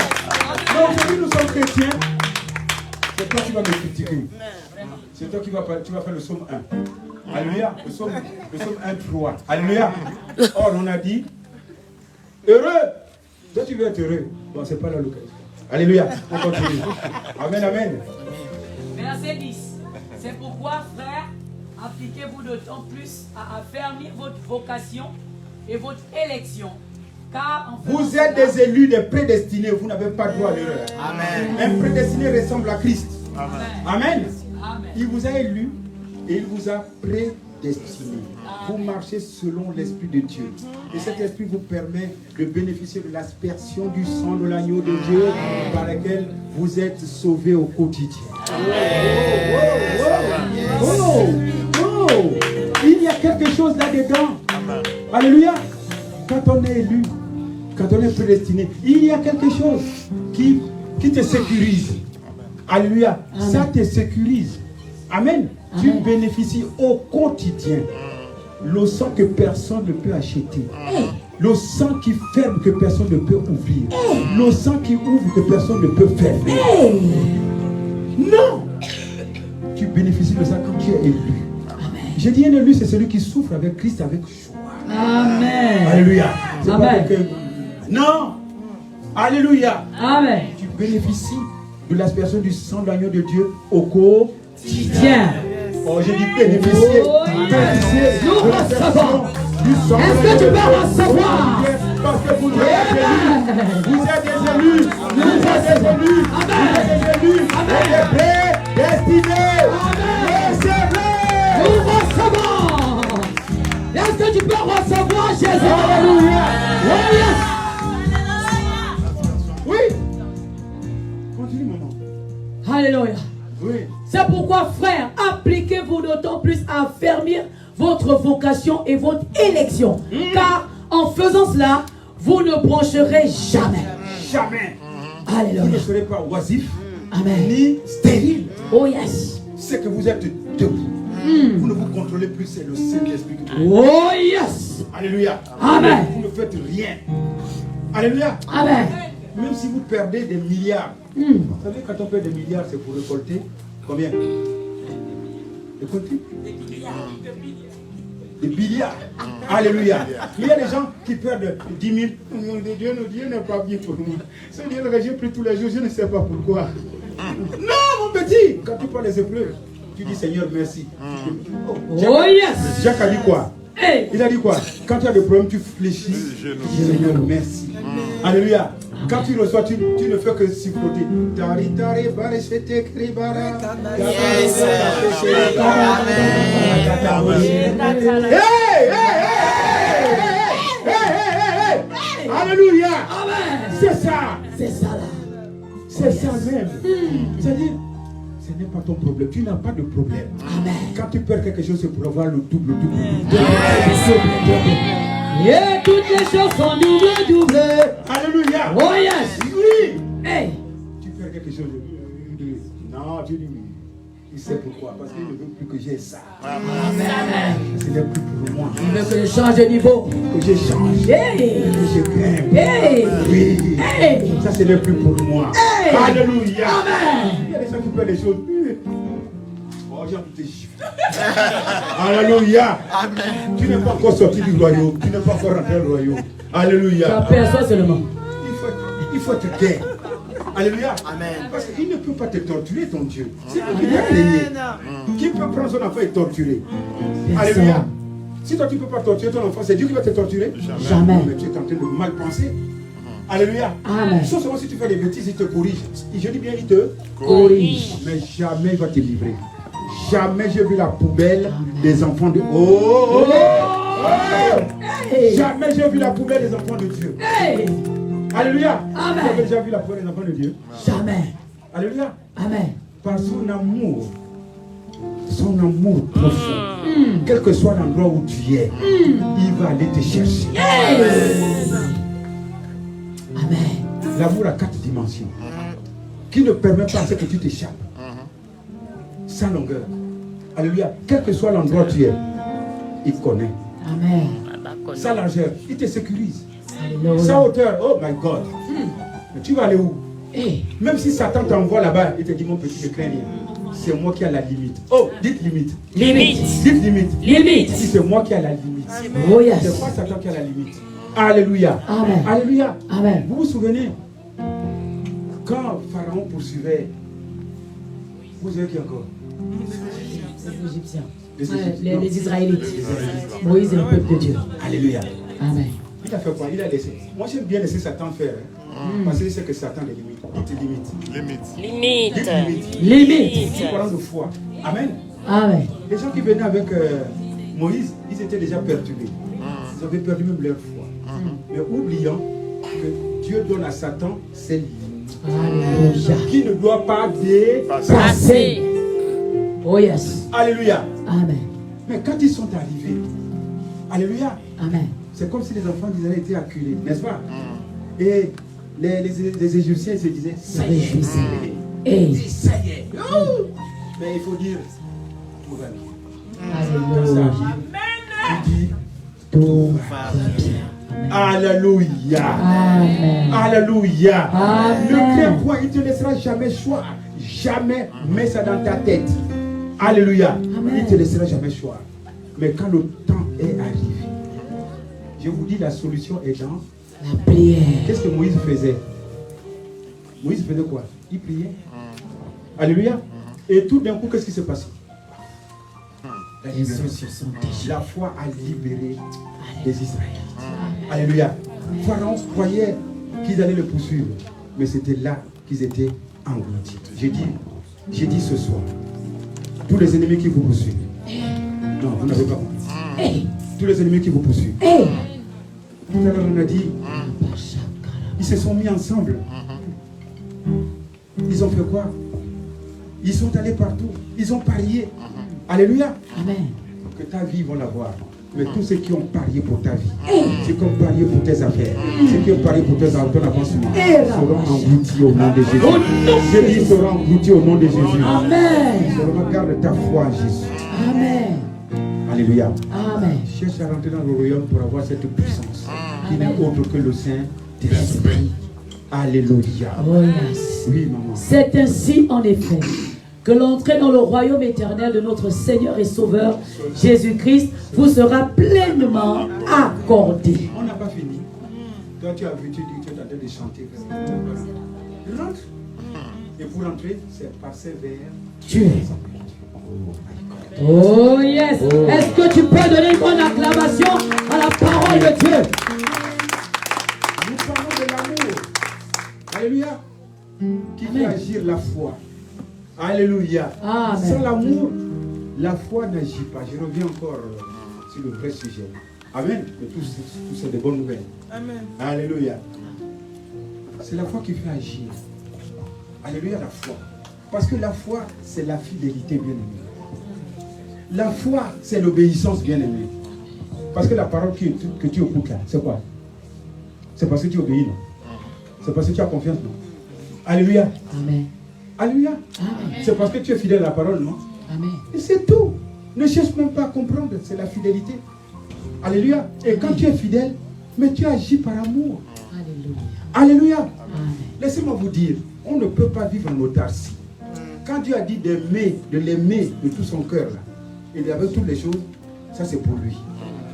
Donc, aujourd'hui, nous sommes chrétiens. C'est toi qui vas me critiquer. C'est toi qui vas faire le psaume 1. Alléluia. Le psaume 1, 3. Alléluia. Or, on a dit heureux. Toi, tu veux être heureux. Bon, c'est pas la l'occasion. Alléluia. On continue. Amen, amen. Verset 10. C'est pourquoi, frères, appliquez-vous d'autant plus à affermir votre vocation et votre élection. Car en faisant Vous êtes des élus, des prédestinés. Vous n'avez pas droit à l'erreur. Amen. Un prédestiné ressemble à Christ. Amen. Amen. Amen. Il vous a élu et il vous a prédestiné. Vous marchez selon l'Esprit de Dieu. Et cet Esprit vous permet de bénéficier de l'aspersion du sang de l'agneau de Dieu par lequel vous êtes sauvés au quotidien. Oh. Il y a quelque chose là-dedans. Alléluia. Quand on est élu, quand on est prédestiné, il y a quelque chose qui te sécurise. Alléluia. Ça te sécurise. Amen. Tu bénéficies au quotidien. Le sang que personne ne peut acheter. Le sang qui ferme que personne ne peut ouvrir. Le sang qui ouvre que personne ne peut fermer. Non. Tu bénéficies de ça quand tu es élu. J'ai dit un élu, c'est celui qui souffre avec Christ avec joie. Amen. Alléluia. C'est pas Amen. quelqu'un. Non. Alléluia. Amen. Tu bénéficies de l'aspersion du sang de l'agneau de Dieu au quotidien. Oh, j'ai dit bénéficier. Bénéficier Nous de l'aspersion du sang. Est-ce que tu peux recevoir? Parce que vous êtes des élus. Vous êtes des élus. Vous êtes des élus. Vous êtes des élus. Et des prédestinés. Recevez. Nous recevons. Est-ce que tu peux recevoir Jésus? Alléluia. Oui. Continue, maman. Alléluia. Oui. C'est pourquoi, frères, appliquez-vous d'autant plus à affermir votre vocation et votre élection. Car en faisant cela, vous ne broncherez jamais. Jamais. Vous ne Alléluia. serez pas oisif, Amen. ni stérile. Oh yes. C'est que vous êtes debout. Vous ne vous contrôlez plus, c'est le Saint-Esprit qui vous. Oh yes. Alléluia. Amen. Vous ne faites rien. Alléluia. Amen. Même si vous perdez des milliards. Vous savez, quand on perd des milliards, c'est pour récolter combien? Écoutez. Des milliards. Alléluia. Il y a des gens qui perdent 10 000. Dieu n'est pas bien pour moi. Ce Dieu que j'ai pris tous les jours, je ne sais pas pourquoi. Non, mon petit. Quand tu prends les épreuves, tu dis Seigneur, merci. Oh yes. Jacques a dit quoi? Hey. Il a dit quoi? Quand tu as des problèmes, tu fléchis. Tu dis Seigneur, merci. Alléluia. Quand tu reçois, tu ne fais que siffloter. Alléluia. C'est ça. C'est ça là. C'est ça même. C'est-à-dire, ce n'est pas ton problème. Tu n'as pas de problème. Amen. Quand tu perds quelque chose, c'est pour avoir le double. Et toutes les choses sont double. Alléluia. Oh yes. Oui. Hey. Tu perds quelque chose. Non, tu dis oui. Il sait pourquoi. Parce qu'il ne veut plus que j'ai ça. Amen. Ce n'est plus pour moi. Il veut que je change de niveau. Que je change. Hey. Que je grimpe. Hey. Oui. Hey. Ça, ce n'est plus pour moi. Hey. Alléluia. Amen. Il y a des gens qui perdent des choses. Oh, j'ai envie de te gifler. Alléluia. Amen. Tu n'es pas encore sorti du royaume. Tu n'es pas encore rentré au royaume. Alléluia. Tu aperçois seulement. Il faut te taire. Alléluia. Amen. Parce qu'il ne peut pas te torturer, ton Dieu. C'est lui qui t'a créé. Qui peut prendre son enfant et torturer? Alléluia. Si toi tu ne peux pas torturer ton enfant, c'est Dieu qui va te torturer? Jamais. Mais tu es en train de mal penser. Alléluia. Amen. Sauf seulement si tu fais des bêtises, il te corrige. Je dis bien, il te corrige. Mais jamais il va te livrer. Jamais j'ai vu la poubelle des enfants de... Oh! Hey. Jamais j'ai vu la poubelle des enfants de Dieu. Hey. Alléluia. Amen. Vous avez déjà vu la poubelle des enfants de Dieu? Jamais. Alléluia. Amen. Par son amour profond, quel que soit l'endroit où tu es, il va aller te chercher. Amen. L'amour a 4 dimensions qui ne permet pas à ce que tu t'échappes. Sans longueur. Alléluia. Quel que soit l'endroit où tu es, il connaît. Amen. Sa largeur, il te sécurise. Alléluia. Sa hauteur, oh my God. Mais tu vas aller où? Hey. Même si Satan t'envoie là-bas, il te dit mon petit, ne crains rien. C'est moi qui ai la limite. Oh, dites limite. Limite. Dites limite. Limite. Si c'est moi qui ai la limite. Oh yes. C'est pas Satan qui a la limite. Alléluia. Amen. Alléluia. Amen. Vous vous souvenez quand Pharaon poursuivait, vous savez qui encore? Les Égyptiens. Les Israélites. Moïse est le peuple de Dieu. Alléluia. Amen. Il a fait quoi? Il a laissé. Moi j'aime bien laisser Satan faire. Parce qu'il sait que Satan les limite. Il te limite. Limite. Limite. C'est parlant de foi. Amen. Amen. Les gens qui venaient avec Moïse, ils étaient déjà perturbés. Ils avaient perdu même leur foi. Mais oubliant que Dieu donne à Satan ses limites. Alléluia. Qui ne doit pas dépasser. Oh yes. Alléluia. Amen. Mais quand ils sont arrivés, alléluia, Amen. c'est comme si les enfants d'Israël étaient acculés, n'est-ce pas? Et les Égyptiens se disaient, ça y est, ça y est. Mais il faut dire, tout va bien. Alléluia. Tu dis, tout va bien. Alléluia. Amen. Alléluia. Amen. Ne crains point, il ne te laissera jamais choix. Jamais mets ça dans ta tête. Alléluia. Amen. Il ne te laissera jamais choix. Mais quand le temps est arrivé, je vous dis, la solution est dans la prière. Qu'est-ce que Moïse faisait? Moïse faisait quoi? Il priait. Alléluia. Et tout d'un coup, qu'est-ce qui s'est passé? La libération. La foi a libéré les Israélites. Alléluia. Pharaon croyait qu'ils allaient le poursuivre. Mais c'était là qu'ils étaient engloutis. J'ai dit ce soir, tous les ennemis qui vous poursuivent. Non, vous n'avez pas compris. Tous les ennemis qui vous poursuivent. Tout à l'heure, on a dit, ils se sont mis ensemble. Ils ont fait quoi? Ils sont allés partout. Ils ont parié. Alléluia. Amen. Que ta vie, ils vont l'avoir. Mais tous ceux qui ont parié pour ta vie, ceux qui ont parié pour tes affaires, ceux qui ont parié pour ton avancement, seront engloutis au nom de Jésus. Je dis, seront engloutis au nom de Jésus. Amen. Seulement garde ta foi en Jésus. Amen. Alléluia. Amen. Cherche à rentrer dans le royaume pour avoir cette puissance qui n'est autre que le Saint-Esprit. Alléluia. Oh yes. Oui, maman. C'est ainsi en effet que l'entrée dans le royaume éternel de notre Seigneur et Sauveur Jésus-Christ vous sera pleinement accordée. On n'a pas fini. Toi, tu as vu, tu dis que tu es en train de chanter. Rentre. Et pour rentrer, c'est passer vers Dieu. Oh yes. Est-ce que tu peux donner une bonne acclamation à la parole de Dieu? Nous parlons de l'amour. Alléluia. Qui fait agir la foi. Alléluia. Amen. Sans l'amour, la foi n'agit pas. Je reviens encore sur le vrai sujet. Amen. Mais tout c'est de bonnes nouvelles. Amen. Alléluia. C'est la foi qui fait agir. Alléluia, la foi. Parce que la foi, c'est la fidélité, bien-aimée. La foi, c'est l'obéissance, bien-aimée. Parce que la parole que tu écoutes là, c'est quoi? C'est parce que tu obéis, non? C'est parce que tu as confiance, non? Alléluia. Amen. Alléluia. Amen. C'est parce que tu es fidèle à la parole, non? Amen. Et c'est tout. Ne cherche même pas à comprendre, c'est la fidélité. Alléluia. Et quand tu es fidèle, mais tu agis par amour. Alléluia. Alléluia. Amen. Laissez-moi vous dire, on ne peut pas vivre en autarcie. Quand Dieu a dit d'aimer, de l'aimer de tout son cœur, là, et avec toutes les choses, ça c'est pour lui.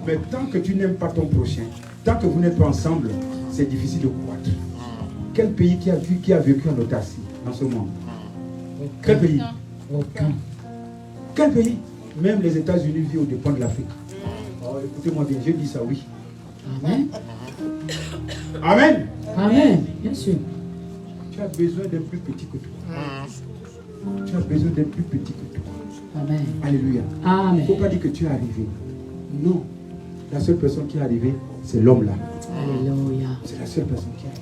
Mais tant que tu n'aimes pas ton prochain, tant que vous n'êtes pas ensemble, c'est difficile de croître. Quel pays qui a vécu en autarcie dans ce monde? Quel pays? Aucun. Quel pays? Même les États-Unis vivent au dépens de l'Afrique. Oh, écoutez-moi bien, je dis ça, oui. Amen. Amen. Amen. Bien sûr. Tu as besoin d'un plus petit que toi. Tu as besoin d'un plus petit que toi. Amen. Alléluia. Il ne Amen. faut pas dire que tu es arrivé. Non. La seule personne qui est arrivée, c'est l'homme là. Alléluia. C'est la seule personne qui est arrivée.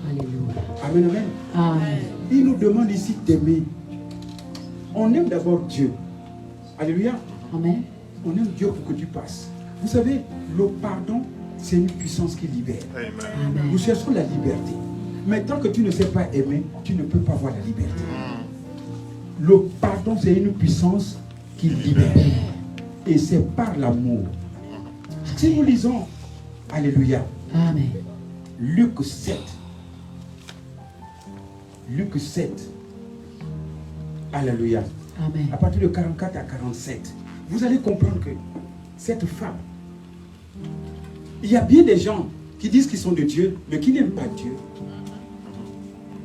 Alléluia. Amen, amen. Amen. Il nous demande ici d'aimer. On aime d'abord Dieu. Alléluia. Amen. On aime Dieu pour que tu passes. Vous savez, le pardon, c'est une puissance qui libère. Amen. Nous cherchons la liberté. Mais tant que tu ne sais pas aimer, tu ne peux pas avoir la liberté. Le pardon, c'est une puissance qui libère. Et c'est par l'amour. Si nous lisons, alléluia, Amen. Luc 7. Luc 7. Alléluia. Amen. À partir de 44 à 47, vous allez comprendre que cette femme, il y a bien des gens qui disent qu'ils sont de Dieu, mais qui n'aiment pas Dieu.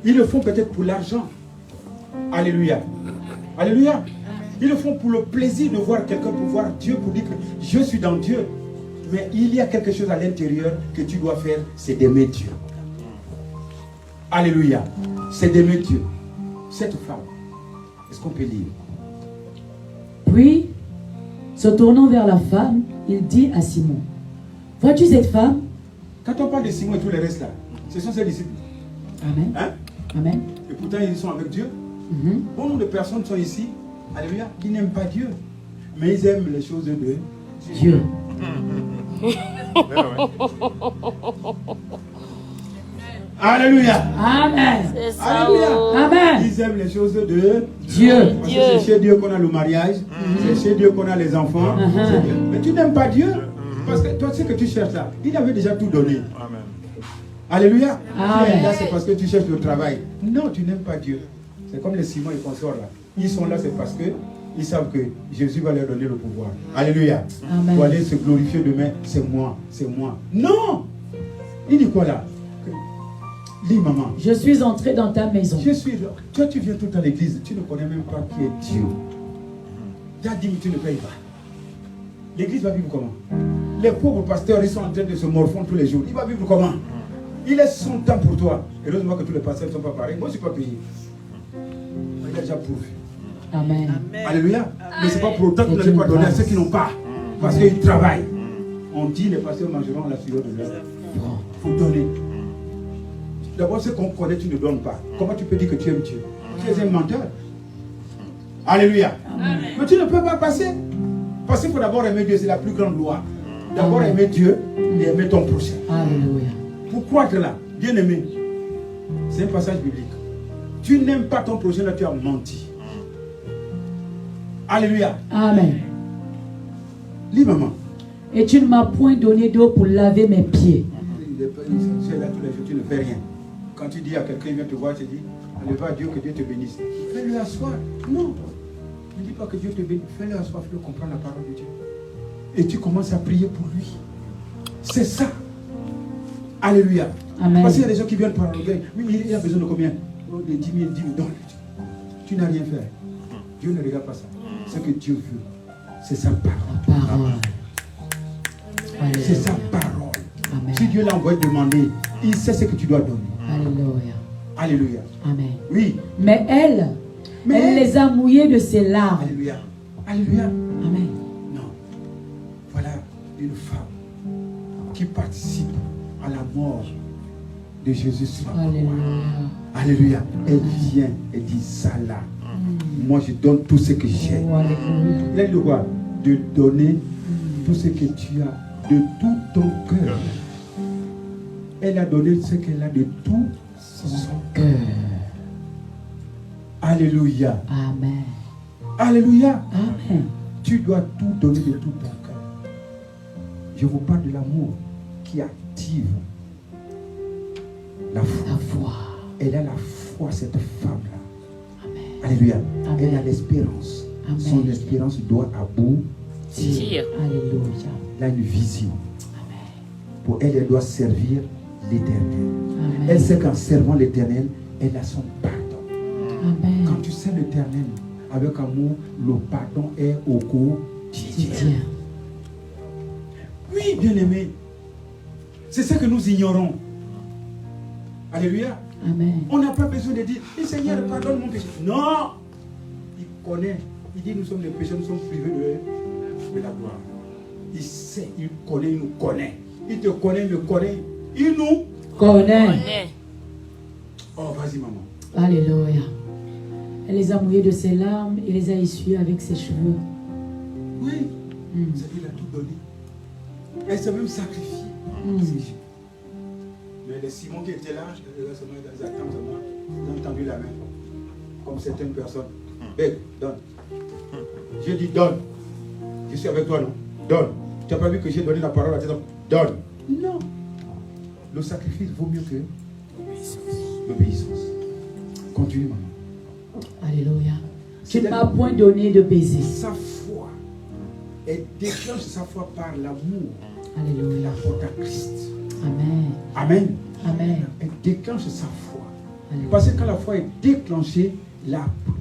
Ils le font peut-être pour l'argent. Alléluia. Alléluia. Ils le font pour le plaisir de voir quelqu'un, pour voir Dieu, pour dire que je suis dans Dieu. Mais il y a quelque chose à l'intérieur que tu dois faire, c'est d'aimer Dieu. Alléluia. C'est d'aimer Dieu. Cette femme, est-ce qu'on peut lire? Puis, se tournant vers la femme, il dit à Simon, vois-tu cette femme? Quand on parle de Simon et tous les restes là, ce sont ses disciples. Amen. Hein? Amen. Et pourtant ils sont avec Dieu. Mhm. Bon nombre de personnes sont ici, alléluia, qui n'aiment pas Dieu. Mais ils aiment les choses de Dieu. Alléluia. Amen. C'est ça. Alléluia. Oh. Amen. Ils aiment les choses de Dieu. Parce que c'est chez Dieu qu'on a le mariage, c'est chez Dieu qu'on a les enfants. C'est Dieu. Mais tu n'aimes pas Dieu. Parce que toi, ce que tu cherches là, il avait déjà tout donné. Amen. Alléluia. Amen. Tu es là, c'est parce que tu cherches le travail. Non, tu n'aimes pas Dieu. C'est comme les Simon et consorts là. Ils sont là, c'est parce que ils savent que Jésus va leur donner le pouvoir. Alléluia. Amen. Pour aller se glorifier demain, c'est moi, c'est moi. Non. Il dit quoi là? Dis maman. Je suis entré dans ta maison. Je suis là. Toi, tu viens tout le temps à l'église, tu ne connais même pas qui est Dieu. Tu as dit, mais tu ne payes pas. L'église va vivre comment? Les pauvres pasteurs, ils sont en train de se morfondre tous les jours. Il va vivre comment? Il laisse son temps pour toi. Heureusement que tous les pasteurs ne sont pas pareils. Moi, je ne suis pas payé. Il a déjà pourvu. Amen. Alléluia. Mais ce n'est pas pour autant que vous n'allez pas donner à ceux qui n'ont pas. Parce qu'ils travaillent. On dit, les pasteurs mangeront la sueur de leur. Il faut donner. D'abord, ce qu'on connaît, tu ne donnes pas. Comment tu peux dire que tu aimes Dieu? Tu es un menteur. Alléluia. Amen. Mais tu ne peux pas passer. Parce qu'il faut d'abord aimer Dieu, c'est la plus grande loi. D'abord aimer Dieu et aimer ton prochain. Alléluia. Pour croître là, bien aimé, c'est un passage biblique. Tu n'aimes pas ton prochain, là tu as menti. Alléluia. Amen. Lis maman. Et tu ne m'as point donné d'eau pour laver mes pieds. Tu es là tous les jours, tu ne fais rien. Quand tu dis à quelqu'un, il vient te voir, tu dis, allez va à Dieu, que Dieu te bénisse. Fais-le asseoir. Non. Ne dis pas que Dieu te bénisse. Fais-le asseoir, fais-le comprendre la parole de Dieu. Et tu commences à prier pour lui. C'est ça. Alléluia. Amen. Parce qu'il y a des gens qui viennent par l'orgueil. Oui, il a besoin de combien? De 10 000, 10 000. Donc, tu n'as rien fait. Dieu ne regarde pas ça. Ce que Dieu veut, c'est sa parole. Parole. C'est sa parole. Amen. Si Dieu l'a envoyé demander, il sait ce que tu dois donner. Alléluia. Alléluia. Amen. Oui. Mais elle les a mouillés de ses larmes. Alléluia. Alléluia. Amen. Non. Voilà une femme qui participe à la mort de Jésus sur la croix. Alléluia. Elle vient et dit ça là. Moi je donne tout ce que j'ai. Il a dit quoi? De donner tout ce que tu as de tout ton cœur. Elle a donné ce qu'elle a de tout son cœur. Alléluia. Amen. Alléluia. Amen. Tu dois tout donner de tout ton cœur. Je vous parle de l'amour qui active la foi. Elle a la foi, cette femme-là. Amen. Alléluia. Amen. Elle a l'espérance. Amen. Son espérance doit aboutir. Alléluia. Elle a une vision. Amen. Pour elle, elle doit servir l'Éternel. Amen. Elle sait qu'en servant l'Éternel, elle a son pardon. Amen. Quand tu sers l'Éternel avec amour, le pardon est au quotidien. Oui, bien-aimé. C'est ce que nous ignorons. Alléluia. Amen. On n'a pas besoin de dire, Seigneur, pardonne mon péché. Non. Il connaît. Il dit, nous sommes les pécheurs, nous sommes privés de la gloire. Il sait, il connaît, il nous connaît. Il te connaît, il me connaît. Il nous connaît. Oh, vas-y, maman. Alléluia. Elle les a mouillés de ses larmes et les a essuyés avec ses cheveux. Oui. C'est-à-dire, il a tout donné. Elle s'est même sacrifiée. Mais les Simon qui étaient là, ils ont tendu la main. Comme certaines personnes. Beg, donne. Je dis donne. Je suis avec toi, non? Donne. Tu n'as pas vu que j'ai donné la parole à tes hommes? Donne. Non. Le sacrifice vaut mieux que l'obéissance. Continue, maman. Alléluia. Tu ne m'as point donné de baiser. Sa foi. Elle déclenche sa foi par l'amour. Alléluia. La porte à Christ. Amen. Amen. Amen. Elle déclenche sa foi. Alléluia. Parce que quand la foi est déclenchée,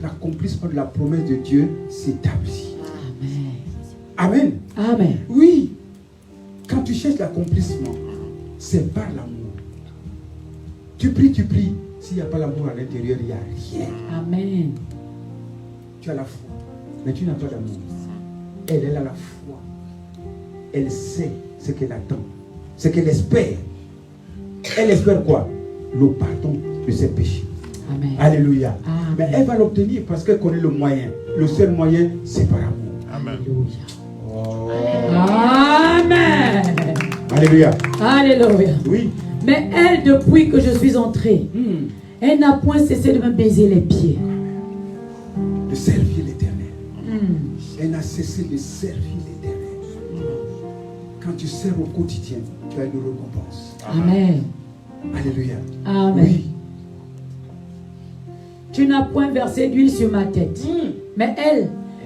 l'accomplissement de la promesse de Dieu s'établit. Amen. Amen. Amen. Oui. Quand tu cherches l'accomplissement, c'est par l'amour. Tu pries. S'il n'y a pas l'amour à l'intérieur, il n'y a rien. Amen. Tu as la foi, mais tu n'as pas d'amour. Elle a la foi. Elle sait ce qu'elle attend, ce qu'elle espère. Elle espère quoi? Le pardon de ses péchés. Amen. Alléluia. Amen. Mais elle va l'obtenir parce qu'elle connaît le moyen. Le seul moyen, c'est par amour. Amen. Alléluia. Oh. Amen. Alléluia. Alléluia. Oui. Mais elle, depuis que je suis entrée, elle n'a point cessé de me baiser les pieds. De servir l'Éternel. Elle n'a cessé de servir l'Éternel. Quand tu sers au quotidien, tu as une récompense. Amen. Alléluia. Amen. Oui. Tu n'as point versé d'huile sur ma tête. Mais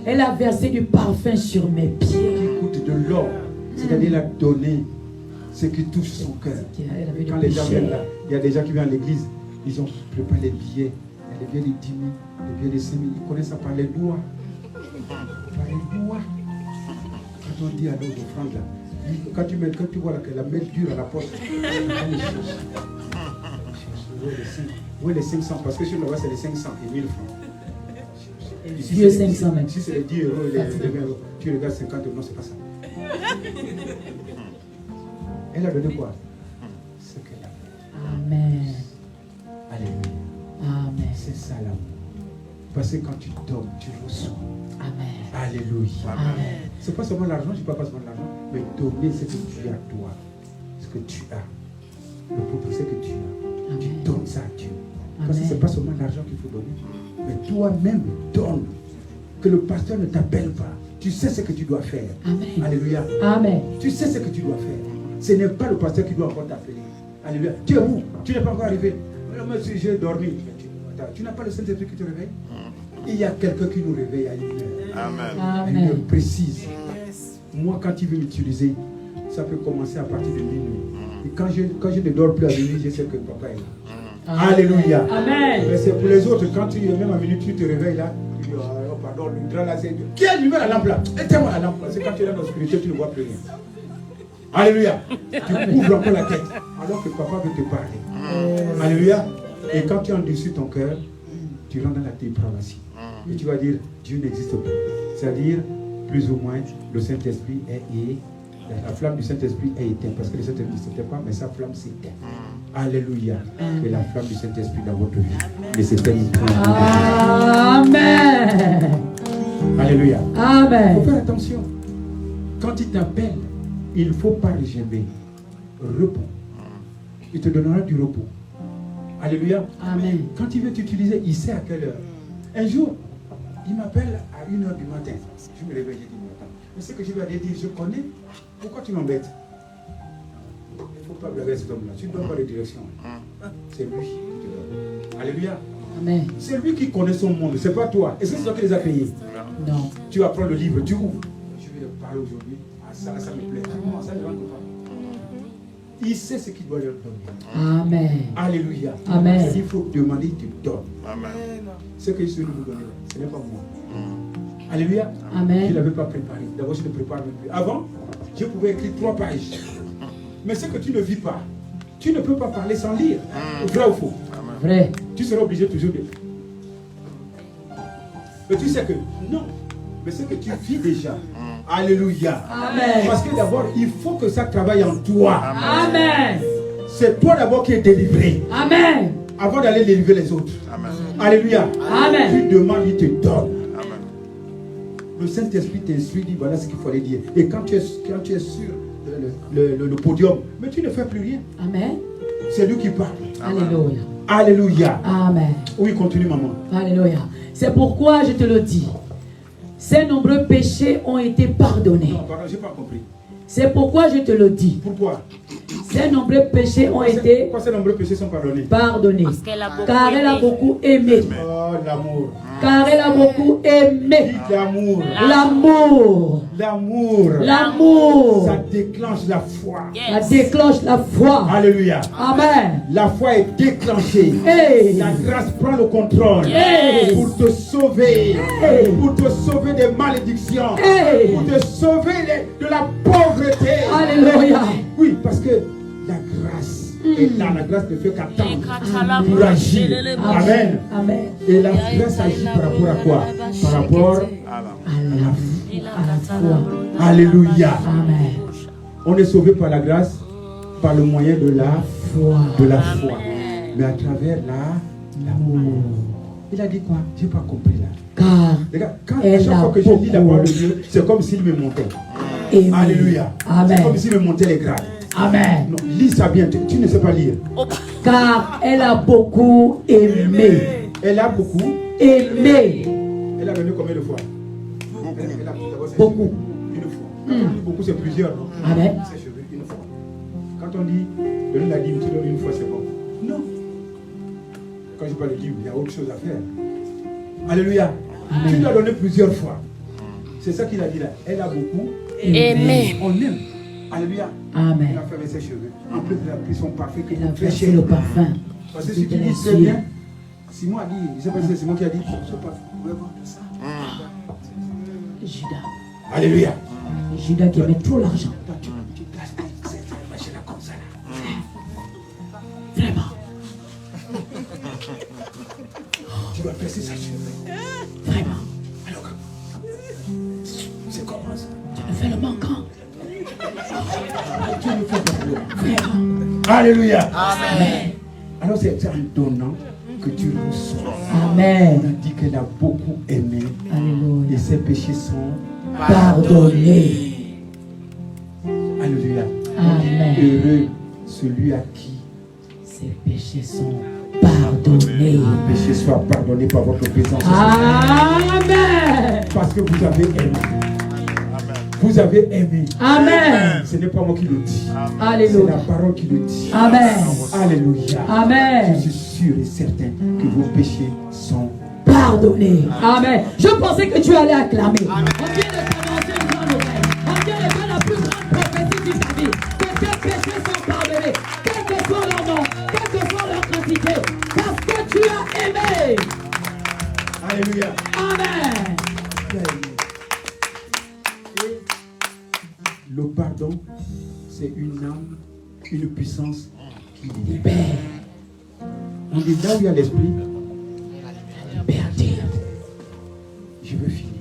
elle a versé du parfum sur mes pieds. Qui coûte de l'or. C'est-à-dire, elle a donné ce qui touche son cœur. Quand les gens viennent là, il y a des gens qui viennent à l'église, ils ont préparé les billets. Il y a les billets de 10 000, les billets de 5 000. Ils connaissent ça par les doigts. Par les doigts. Quand on dit à nos offrandes là, quand tu vois là, que la main dure à la porte, où est les 500? Parce que sur le bas, c'est les 500 et 1000 francs. Dieu 500 même. Si c'est les 10 euros et les 20 euros, tu regardes 50 euros, non, c'est pas ça. Elle a donné quoi? Ce qu'elle a. Amen. Alléluia. Amen. C'est ça l'amour. Parce que quand tu donnes, tu reçois. Amen. Alléluia. Amen. C'est pas seulement l'argent, je ne parle pas seulement de l'argent, mais donner ce que tu as toi. Ce que tu as. Le propriétaire que tu as. Amen. Tu donnes ça à Dieu. Parce que Amen. ce n'est pas seulement l'argent qu'il faut donner. Mais toi-même, donne. Que le pasteur ne t'appelle pas. Tu sais ce que tu dois faire. Amen. Alléluia. Amen. Tu sais ce que tu dois faire. Ce n'est pas le pasteur qui doit encore t'appeler. Alléluia. Tu es où? Tu n'es pas encore arrivé. Monsieur, j'ai dormi. Tu n'as pas le Saint-Esprit qui te réveille? Il y a quelqu'un qui nous réveille à une heure. Amen. À une heure précise. Moi, quand il veut m'utiliser, ça peut commencer à partir de minuit. Et quand je ne dors plus à minuit, je sais que papa est là. Alléluia. Amen. Mais c'est pour les autres, quand tu es même à minuit, tu te réveilles là, tu dis, oh, pardon, le drap là, c'est... Qui a allumé la lampe là? Éteins-moi la lampe là. C'est quand tu es dans l'obscurité, tu ne vois plus rien. Alléluia. Tu ouvres encore la tête, alors que papa veut te parler. Alléluia. Et quand tu endurcis ton cœur, tu rentres dans la dépravation. Et tu vas dire, Dieu n'existe pas. C'est-à-dire, plus ou moins, le Saint-Esprit est la flamme du Saint-Esprit est éteinte. Parce que le Saint-Esprit n'existait pas, mais sa flamme s'éteint. Alléluia. Que la flamme du Saint-Esprit dans votre vie ne s'éteigne pas. Amen. Alléluia. Amen. Il faut faire attention. Quand il t'appelle, il ne faut pas régimer. Repos. Il te donnera du repos. Alléluia. Amen. Quand il veut t'utiliser, il sait à quelle heure. Un jour, il m'appelle à 1h du matin. Je me réveille, je dis, mais ce que je lui ai dit, je connais. Pourquoi tu m'embêtes? Il ne faut pas blaguer cet homme-là. Tu ne donnes pas de direction. C'est lui qui te donne. Alléluia. Amen. C'est lui qui connaît son monde, c'est pas toi. Est-ce que c'est toi qui les as payés? Non. Tu vas prendre le livre, tu ouvres. Je vais leur parler aujourd'hui. Ah, ça me plaît. Non, ça ne rentre pas. Il sait ce qu'il doit leur donner. Amen. Alléluia. Amen. Il faut demander, il te donne. Amen. Ce que je suis venu vous donner, ce n'est pas moi. Alléluia. Amen. Je ne l'avais pas préparé. D'abord, je ne prépare même plus. Avant, je pouvais écrire 3 pages. Mais ce que tu ne vis pas, tu ne peux pas parler sans lire. Vrai ou faux? Vrai. Tu seras obligé toujours de... Mais tu sais que non. Mais ce que tu vis déjà. Alléluia. Amen. Parce que d'abord, il faut que ça travaille en toi. Amen. C'est toi d'abord qui es délivré. Amen. Avant d'aller délivrer les autres. Amen. Alléluia. Amen. Tu demandes, il te donne. Amen. Le Saint-Esprit t'instruit, dit voilà ce qu'il fallait dire. Et quand tu es sur le podium, mais tu ne fais plus rien. Amen. C'est lui qui parle. Alléluia. Alléluia. Amen. Oui, continue, maman. Alléluia. C'est pourquoi je te le dis. Ces nombreux péchés ont été pardonnés. Non, pardon, je n'ai pas compris. C'est pourquoi je te le dis. Pourquoi? Ces nombreux péchés ont été Pourquoi ces nombreux péchés sont pardonnés? pardonnés. Parce qu'elle a beaucoup Car elle a aimé. beaucoup aimé. Oh, l'amour. Car elle a beaucoup aimé. Dites l'amour. L'amour. L'amour. L'amour. Ça déclenche la foi. Ça Yes. déclenche la foi. Alléluia. Amen. La foi est déclenchée. Hey. La grâce prend le contrôle. Yes. Pour te sauver. Hey. Pour te sauver des malédictions. Hey. Pour te sauver de la pauvreté. Alléluia. Oui, parce que la grâce est là. La grâce ne fait qu'attendre Katala pour agir. Amen. Amen. Et la grâce agit par rapport à quoi? Par rapport À la foi. Alléluia. Amen. On est sauvé par la grâce, par le moyen de la Foi. foi. Mais à travers l'amour. Il a dit quoi? Je n'ai pas compris là. Car Regarde, à elle chaque a fois que je lis la beaucoup parole de Dieu, c'est comme s'il me montait. aimé. Alléluia. C'est Amen. comme s'il me montait les grades. Amen. Non, lis ça bien, tu ne sais pas lire. Car elle a beaucoup aimé. Elle a beaucoup. Aimé. Elle a donné combien de fois? Elle a d'abord ses Beaucoup. cheveux, une fois. Quand on dit beaucoup, c'est plusieurs. Non? Amen. Ses cheveux, une fois. Quand on dit donner la dîme, tu donnes une fois, c'est bon. Non. Quand je parle de dîme, il y a autre chose à faire. Alléluia. Tu dois donner plusieurs fois. C'est ça qu'il a dit là. Elle a beaucoup Aimé. On aime. Alléluia. Elle Amen. a fait avec ses cheveux. En plus, elle a pris son parfum qui Elle a est très versé cher. le parfum. Parce que si tu C'était dis les c'est yeux. bien, Simon a dit, je ne sais pas si c'est Simon qui a dit, ce parfum, on va voir ça. Judas. Alléluia. Judas qui aimait trop l'argent. Toi, tu places cette machine-là comme ça. Là. Vraiment. Tu vas presser ça sur lui. Vraiment. Alors, c'est comment ça? Tu me fais le manquant. Tu me fais pas peur. Vraiment. Alléluia. Amen. Alors, c'est en donnant que tu reçois. On a Amen. dit qu'elle a beaucoup aimé et Alléluia. ses péchés sont. Pardonné. Alléluia. Amen. Heureux celui à qui Ses péchés sont pardonnés. les péchés soient pardonnés par votre présence. Amen. Parce que vous avez aimé. Vous avez aimé. Amen. Ce n'est pas moi qui le dis. C'est la Alléluia. parole qui le dit. Amen. Alléluia. Amen. Je suis sûr et certain que vos péchés sont Pardonné. Amen. Je pensais que tu allais acclamer. On vient de commencer une grande oreille. On vient de faire la plus grande prophétie de ta vie. Que tes péchés sont pardonnés. Quel que soit leur nom, quelle que soit leur quantité. Parce que tu as aimé. Alléluia. Amen. Et le pardon, c'est une âme, une puissance qui libère. On dit là où il y a l'esprit, liberté. Je veux finir.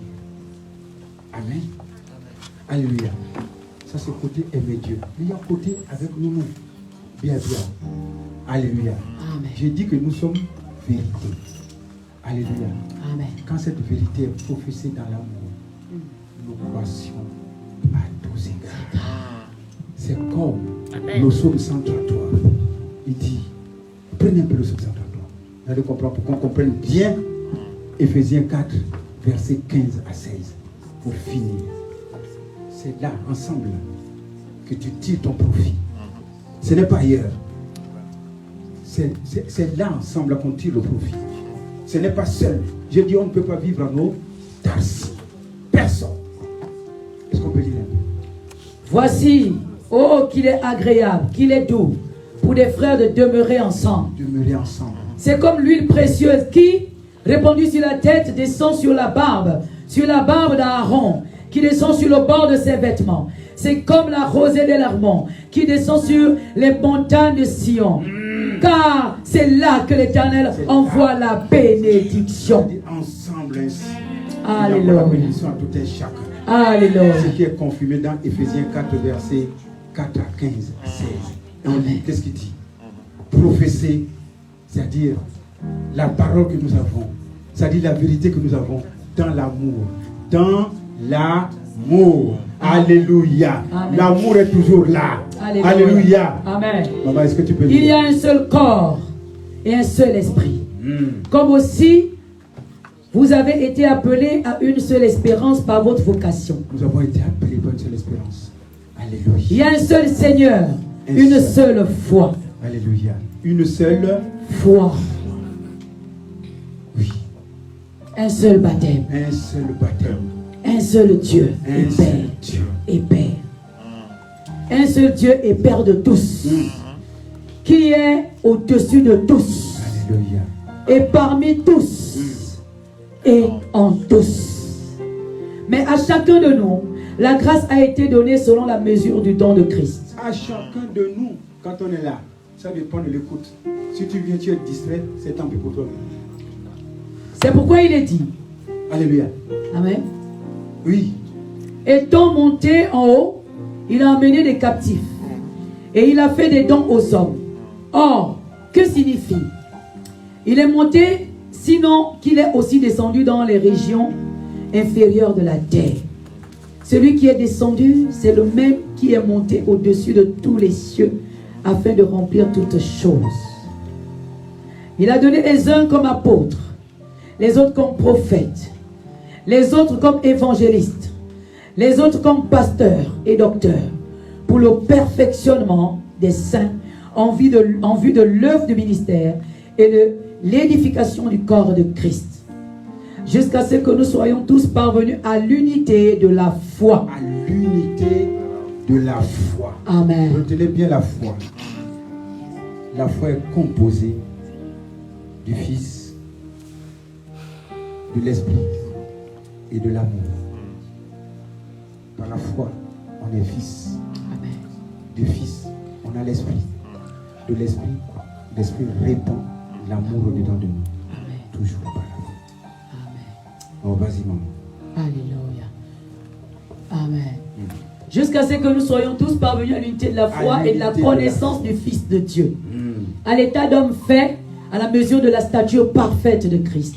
Amen. Alléluia. Ça c'est côté aimer Dieu. Mais il y a côté avec nous-mêmes. Bien, bien. Alléluia. Amen. J'ai dit que nous sommes vérité. Alléluia. Amen. Quand cette vérité est professée dans l'amour, nous croissions à tous égards. C'est comme le psaume 133. Il dit, prenez un peu le psaume 133. Vous allez comprendre pour qu'on comprenne bien Ephésiens 4, versets 15 à 16. Pour finir. C'est là, ensemble, que tu tires ton profit. Ce n'est pas ailleurs. C'est là, ensemble, qu'on tire le profit. Ce n'est pas seul. Je dis, on ne peut pas vivre en autarcie. Personne. Est-ce qu'on peut dire un peu? Voici, oh, qu'il est agréable, qu'il est doux, pour des frères de demeurer ensemble. Demeurer ensemble. C'est comme l'huile précieuse qui, répandue sur la tête, descend sur la barbe d'Aaron, qui descend sur le bord de ses vêtements. C'est comme la rosée de l'Hermon, qui descend sur les montagnes de Sion. Car c'est là que l'Éternel envoie la bénédiction. Ensemble ainsi. Alléluia. La bénédiction à tout un chacun. Alléluia. Ce qui est confirmé dans Ephésiens 4, versets 4 à 15 à 16. Et on dit, qu'est-ce qu'il dit? Prophétie, c'est-à-dire la parole que nous avons, c'est-à-dire la vérité que nous avons dans l'amour. Dans l'amour. Alléluia. L'amour est toujours là. Alléluia. Alléluia. Amen. Maman, est-ce que tu peux dire? Il y a un seul corps et un seul esprit. Comme aussi, vous avez été appelés à une seule espérance par votre vocation. Nous avons été appelés par une seule espérance. Alléluia. Il y a un seul Seigneur, une seule foi. Alléluia. Une seule foi. Oui. Un seul baptême. Un seul baptême. Un seul Dieu et Un Père. seul Dieu. Et Père. Un seul Dieu et Père de tous. Qui est au-dessus de tous. Alléluia. Et parmi tous. Et en tous. Mais à chacun de nous, la grâce a été donnée selon la mesure du don de Christ. À chacun de nous, quand on est là, ça dépend de l'écoute. Si tu viens, tu es distrait, c'est tant pis pour toi. C'est pourquoi il est dit. Alléluia. Amen. Oui. Étant monté en haut, il a emmené des captifs. Et il a fait des dons aux hommes. Or, que signifie? Il est monté, sinon qu'il est aussi descendu dans les régions inférieures de la terre. Celui qui est descendu, c'est le même qui est monté au-dessus de tous les cieux, afin de remplir toutes choses. Il a donné les uns comme apôtres, les autres comme prophètes, les autres comme évangélistes, les autres comme pasteurs et docteurs, pour le perfectionnement des saints en vue de l'œuvre du ministère et de l'édification du corps de Christ, jusqu'à ce que nous soyons tous parvenus à l'unité de la foi. À l'unité de la foi. Amen. Retenez bien la foi. La foi est composée du Fils, de l'Esprit et de l'amour. Par la foi, on est fils. Amen. Du Fils, on a l'Esprit. De l'Esprit, l'Esprit répand l'amour au-dedans de nous. Amen. Toujours par la foi. Amen. Oh, vas-y, maman. Alléluia. Amen. Jusqu'à ce que nous soyons tous parvenus à l'unité de la foi et de la connaissance du Fils de Dieu. À l'état d'homme fait à la mesure de la stature parfaite de Christ.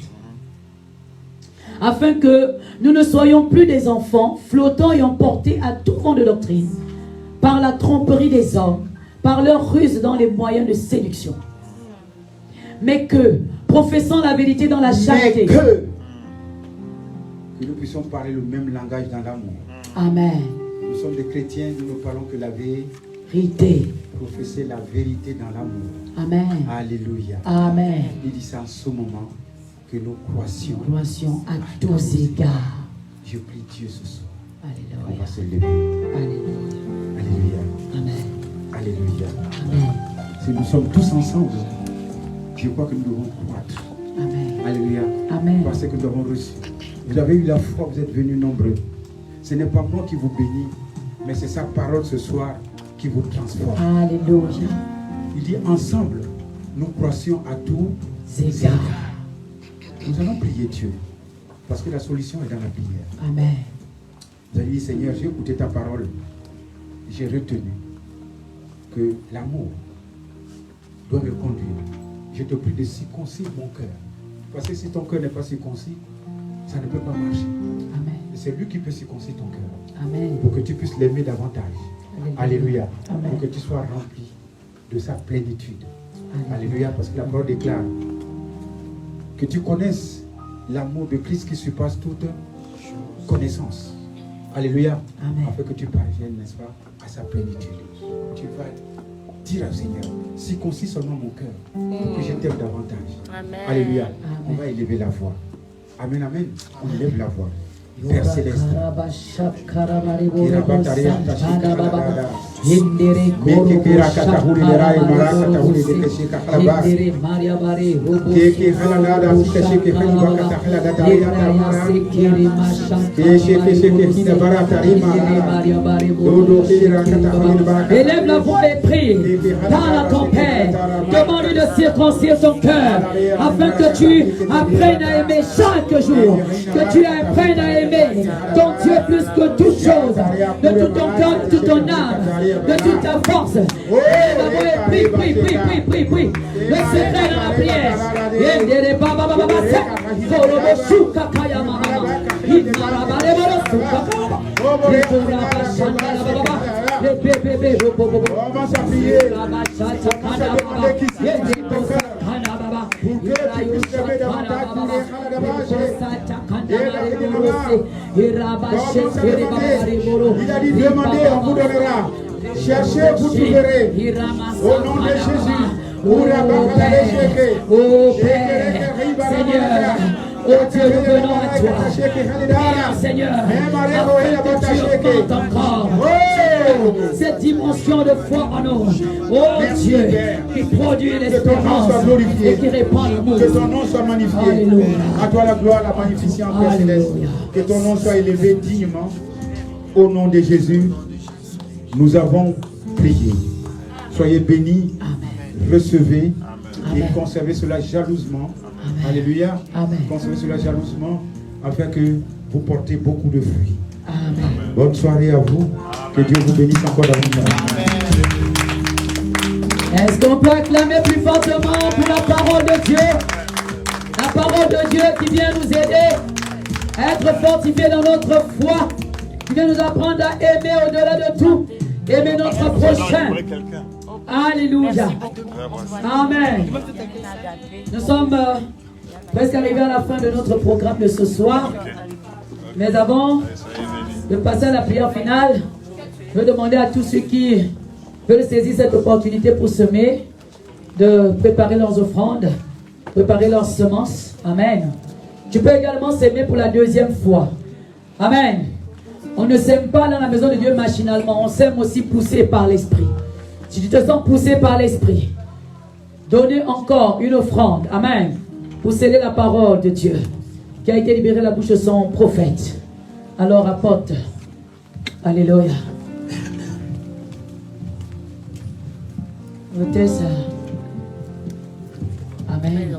Afin que nous ne soyons plus des enfants flottants et emportés à tout vent de doctrine par la tromperie des hommes, par leur ruse dans les moyens de séduction. Mais que, professant la vérité dans la charité, que nous puissions parler le même langage dans l'amour. Amen. Nous sommes des chrétiens, nous ne parlons que la Vérité. professer la vérité dans l'amour. Amen. Alléluia. Amen. Il dit ça en ce moment que nous croissions. Croissions à tous égards. Je prie Dieu ce soir. On Alléluia. va se lever. Alléluia. Alléluia. Amen. Alléluia. Amen. Si nous sommes tous ensemble, je crois que nous devons croître. Amen. Alléluia. Amen. Parce que nous avons reçu. Vous avez eu la foi, vous êtes venus nombreux. Ce n'est pas moi qui vous bénis, mais c'est sa parole ce soir qui vous transforme. Alléluia. Il dit ensemble, nous croissions à tous égards. Nous allons prier Dieu. Parce que la solution est dans la prière. Amen. Vous allez dire, Seigneur, j'ai écouté ta parole. J'ai retenu que l'amour doit me conduire. Je te prie de circoncire mon cœur. Parce que si ton cœur n'est pas circoncis, ça ne peut pas marcher. Amen. C'est lui qui peut circoncire ton cœur. Amen. Pour que tu puisses l'aimer davantage. Alléluia. Amen. Pour que tu sois rempli de sa plénitude. Amen. Alléluia. Parce que la parole déclare que tu connaisses l'amour de Christ qui surpasse toute connaissance. Alléluia. Amen. Afin que tu parviennes, n'est-ce pas, à sa plénitude. Tu vas dire au Seigneur, circoncis seulement mon cœur, pour que je t'aime davantage. Amen. Alléluia. Amen. On va élever la voix. Amen, amen. On élève la voix. Père Céleste. Élève la voix et prie. Parle à ton Père. Demande-lui de circoncire ton cœur afin que tu apprennes à aimer chaque jour. Que tu apprennes à aimer ton Dieu plus que toute chose, de tout ton cœur, de toute ton âme, de toute ta force. Prie, prie, prie, prie, prie, prie. Le secret dans la prière. Commence à prier. Il a dit demandez, on vous donnera. Cherchez, vous trouverez. Au nom de Jésus. Oh Père, Seigneur, oh Dieu, nous venons à toi. Prions, Seigneur, afin que tu augmentes encore cette dimension de foi en nous. Oh Dieu, qui produit l'espérance et qui répand l'amour. Que ton nom soit magnifié. Alléluia. À toi la gloire, la magnificence, Père Céleste. Que ton nom soit élevé dignement. Au nom de Jésus, nous avons prié. Soyez bénis, recevez et conservez cela jalousement. Amen. Alléluia. Amen. Conservez cela jalousement afin que vous portez beaucoup de fruits. Amen. Bonne soirée à vous. Que Dieu vous bénisse encore davantage. Est-ce qu'on peut acclamer plus fortement pour la parole de Dieu? La parole de Dieu qui vient nous aider à être fortifiés dans notre foi, qui vient nous apprendre à aimer au-delà de tout, aimer notre prochain. Alléluia. Amen. Nous sommes presque arrivés à la fin de notre programme de ce soir. Mais avant de passer à la prière finale, je veux demander à tous ceux qui veulent saisir cette opportunité pour semer, de préparer leurs offrandes, préparer leurs semences. Amen. Tu peux également s'aimer pour la deuxième fois. Amen. On ne sème pas dans la maison de Dieu machinalement, on sème aussi poussé par l'Esprit. Si tu te sens poussé par l'Esprit, donnez encore une offrande. Amen. Pour sceller la parole de Dieu qui a été libérée de la bouche de son prophète. Alors apporte. Alléluia. Notez ça. Amen.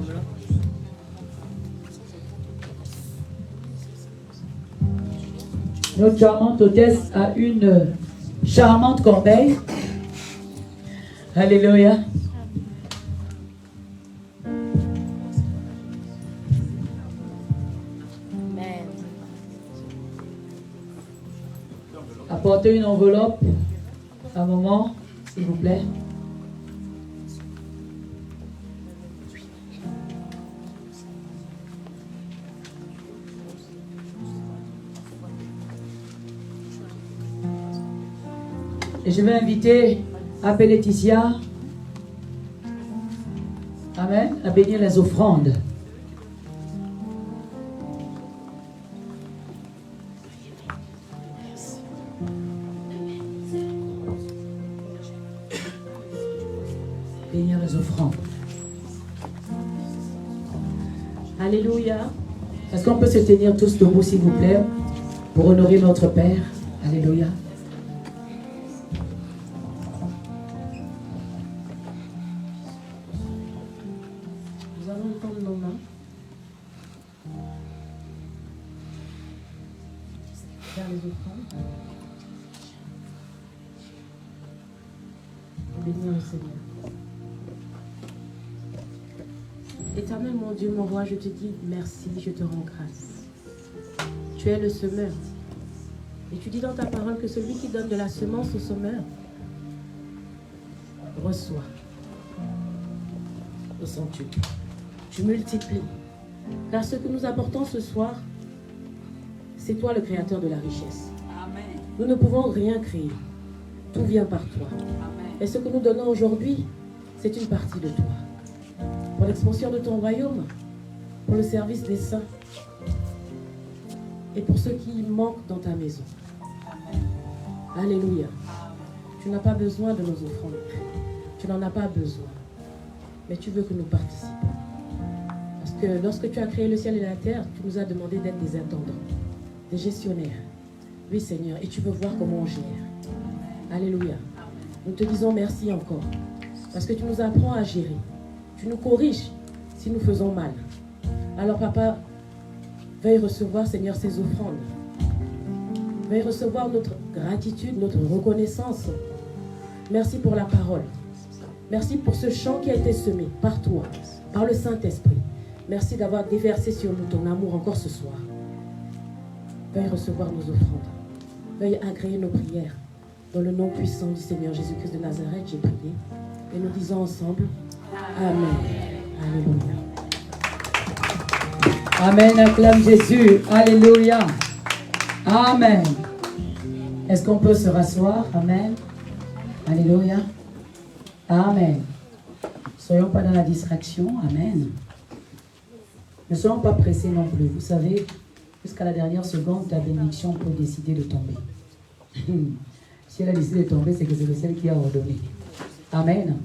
Notre charmante hôtesse a une charmante corbeille. Alléluia. Amen. Apportez une enveloppe. Un moment, s'il vous plaît. Et je vais inviter Appel Laetitia, amen, à bénir les offrandes. Bénir les offrandes. Alléluia. Est-ce qu'on peut se tenir tous debout, s'il vous plaît, pour honorer notre Père? Alléluia. faire les offrandes. Bénis le Seigneur. Éternel, mon Dieu, mon roi, je te dis merci, je te rends grâce. Tu es le semeur. Et tu dis dans ta parole que celui qui donne de la semence au semeur reçoit au centuple. Tu multiplies. Car ce que nous apportons ce soir, c'est toi le créateur de la richesse. Amen. Nous ne pouvons rien créer. Tout vient par toi. Amen. Et ce que nous donnons aujourd'hui, c'est une partie de toi. Pour l'expansion de ton royaume, pour le service des saints et pour ceux qui manquent dans ta maison. Amen. Alléluia. Amen. Tu n'as pas besoin de nos offrandes. Tu n'en as pas besoin. Mais tu veux que nous participions. Parce que lorsque tu as créé le ciel et la terre, tu nous as demandé d'être des intendants, des gestionnaires. Oui, Seigneur, et tu veux voir comment on gère. Alléluia. Nous te disons merci encore. Parce que tu nous apprends à gérer. Tu nous corriges si nous faisons mal. Alors, Papa, veuille recevoir, Seigneur, ces offrandes. Veuille recevoir notre gratitude, notre reconnaissance. Merci pour la parole. Merci pour ce chant qui a été semé par toi, par le Saint-Esprit. Merci d'avoir déversé sur nous ton amour encore ce soir. Veuille recevoir nos offrandes. Veuille agréer nos prières. Dans le nom puissant du Seigneur Jésus-Christ de Nazareth, j'ai prié. Et nous disons ensemble, Amen. Alléluia. Amen, acclame Jésus. Alléluia. Amen. Est-ce qu'on peut se rasseoir? Amen. Alléluia. Amen. Ne soyons pas dans la distraction. Amen. Ne soyons pas pressés non plus. Vous savez, jusqu'à la dernière seconde, ta bénédiction peut décider de tomber. Si elle a décidé de tomber, c'est que c'est le ciel qui a ordonné. Amen.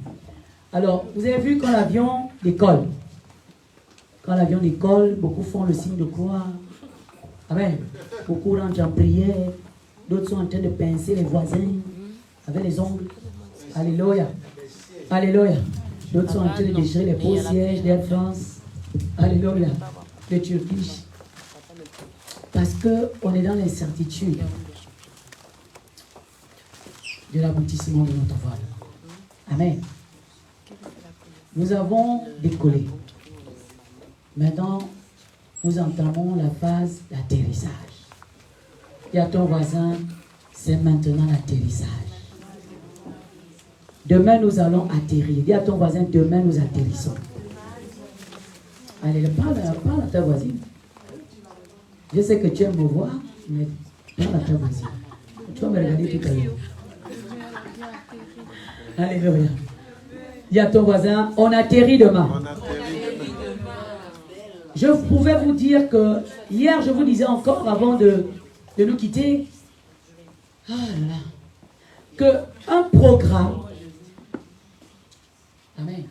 Alors, vous avez vu quand l'avion décolle. Quand l'avion décolle, beaucoup font le signe de croix. Amen. Beaucoup rentrent en prière. D'autres sont en train de pincer les voisins avec les ongles. Alléluia. Alléluia. D'autres sont en train de déchirer les beaux sièges d'Air France. Alléluia. De Turquie. Parce qu'on est dans l'incertitude de l'aboutissement de notre vol. Amen. Nous avons décollé. Maintenant, nous entamons la phase d'atterrissage. Et à ton voisin, c'est maintenant l'atterrissage. Demain, nous allons atterrir. Dis à ton voisin, demain, nous atterrissons. Allez, parle à ta voisine. Je sais que tu aimes me voir, mais parle à ta voisine. Tu vas me regarder tout à l'heure. Alléluia. Dis à ton voisin, on atterrit demain. Je pouvais vous dire que hier, je vous disais encore avant de nous quitter, qu'un programme, amen,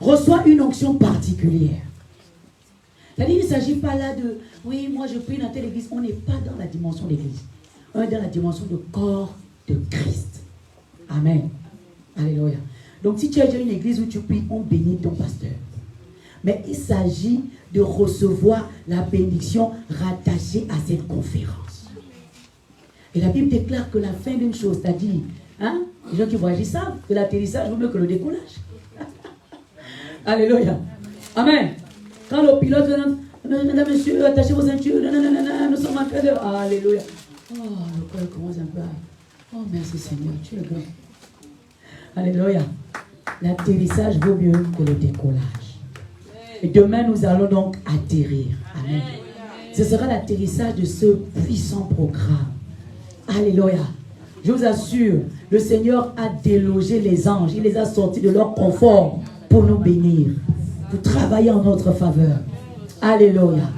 reçoit une onction particulière. C'est-à-dire, il ne s'agit pas là de, oui, moi je prie dans telle église. On n'est pas dans la dimension d'église. On est dans la dimension de corps de Christ. Amen. Alléluia. Donc, si tu as déjà une église où tu pries, on bénit ton pasteur. Mais il s'agit de recevoir la bénédiction rattachée à cette conférence. Et la Bible déclare que la fin d'une chose, c'est-à-dire, hein, les gens qui voyagent savent que l'atterrissage vaut mieux que le décollage. Alléluia. Amen. Quand le pilote dit, mesdames, messieurs, attachez vos ceintures, nous sommes en train de... Alléluia. Oh, le cœur commence un peu à... Oh, merci Seigneur, tu es grand. Alléluia. L'atterrissage vaut mieux que le décollage. Et demain, nous allons donc atterrir. Amen. Ce sera l'atterrissage de ce puissant programme. Alléluia. Je vous assure, le Seigneur a délogé les anges. Il les a sortis de leur confort pour nous bénir, pour travailler en notre faveur. Alléluia.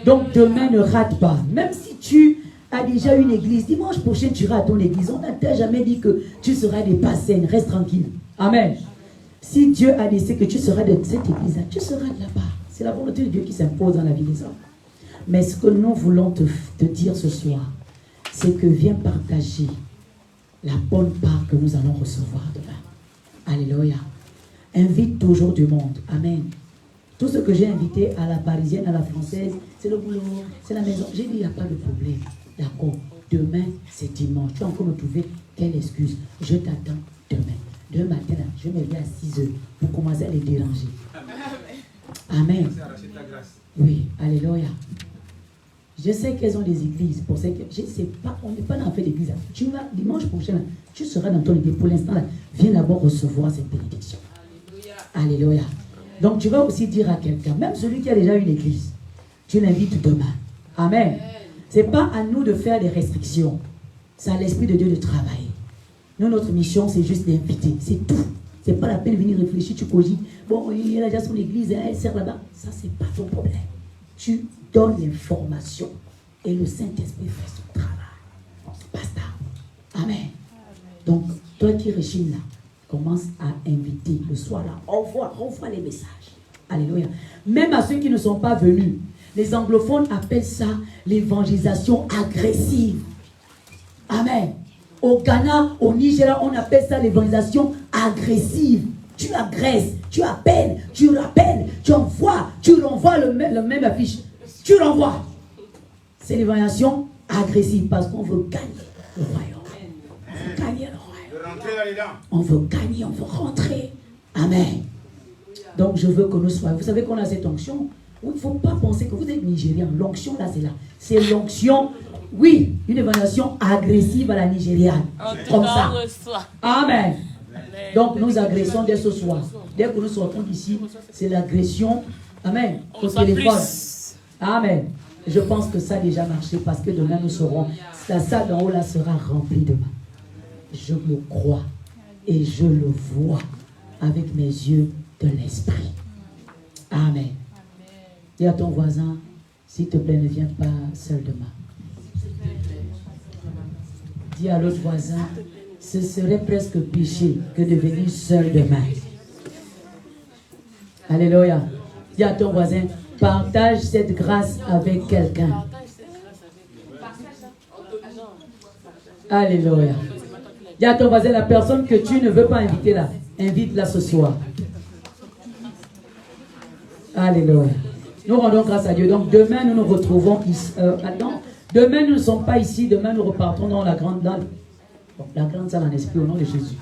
Donc demain, ne rate pas. Même si tu as déjà une église, dimanche prochain, tu iras à ton église. On ne t'a jamais dit que tu seras des passés. Reste tranquille. Amen. Si Dieu a décidé que tu seras de cette église-là, tu seras de là-bas. C'est la volonté de Dieu qui s'impose dans la vie des hommes. Mais ce que nous voulons te dire ce soir, c'est que viens partager la bonne part que nous allons recevoir demain. Alléluia. Invite toujours du monde. Amen. Tout ce que j'ai invité à la parisienne, à la française, c'est le boulot, c'est la maison. J'ai dit, il n'y a pas de problème. D'accord. Demain, c'est dimanche. Tu vas encore me trouver quelle excuse. Je t'attends demain. Demain matin, là, je me réveille à 6 heures pour commencer à les déranger. Amen. Oui, alléluia. Je sais qu'elles ont des églises. Pour ça que je ne sais pas, on n'est pas dans fait d'église. Tu vas, dimanche prochain, tu seras dans ton église. Pour l'instant, là, viens d'abord recevoir cette bénédiction. Alléluia. Donc, tu vas aussi dire à quelqu'un, même celui qui a déjà une église, tu l'invites demain. Amen. Ce n'est pas à nous de faire des restrictions. C'est à l'Esprit de Dieu de travailler. Nous, notre mission, c'est juste d'inviter. C'est tout. Ce n'est pas la peine de venir réfléchir, tu cogites. Bon, il a déjà son église, elle sert là-bas. Ça, ce n'est pas ton problème. Tu donnes l'information et le Saint-Esprit fait son travail. Basta. Amen. Donc, toi qui rechines là, commence à inviter le soir là. Renvoie les messages. Alléluia. Même à ceux qui ne sont pas venus, les anglophones appellent ça l'évangélisation agressive. Amen. Au Ghana, au Nigeria, on appelle ça l'évangélisation agressive. Tu agresses, tu appelles, tu rappelles, tu envoies, tu renvoies le même affiche. Tu renvoies. C'est l'évangélisation agressive parce qu'on veut gagner le royaume. On veut gagner le royaume. On veut gagner, on veut rentrer. Amen. Donc je veux que nous soyons. Vous savez qu'on a cette onction. Il ne faut pas penser que vous êtes Nigérien. L'onction là, c'est là. C'est l'onction, oui, une évaluation agressive à la Nigériane. Comme ça. Amen. Donc nous agressons dès ce soir. Dès que nous sortons d'ici, c'est l'agression. Amen. Au téléphone. Amen. Je pense que ça a déjà marché parce que demain nous serons. La salle d'en haut là sera remplie demain. Je le crois et je le vois avec mes yeux de l'esprit. Amen. Dis à ton voisin, s'il te plaît, ne viens pas seul demain. Dis à l'autre voisin, ce serait presque péché que de venir seul demain. Alléluia. Dis à ton voisin, partage cette grâce avec quelqu'un. Alléluia. Dis à ton voisin, la personne que tu ne veux pas inviter là, invite-la ce soir. Alléluia. Nous rendons grâce à Dieu. Donc demain, nous nous retrouvons ici. Demain, nous ne sommes pas ici. Demain, nous repartons dans la grande salle. La grande salle en esprit au nom de Jésus.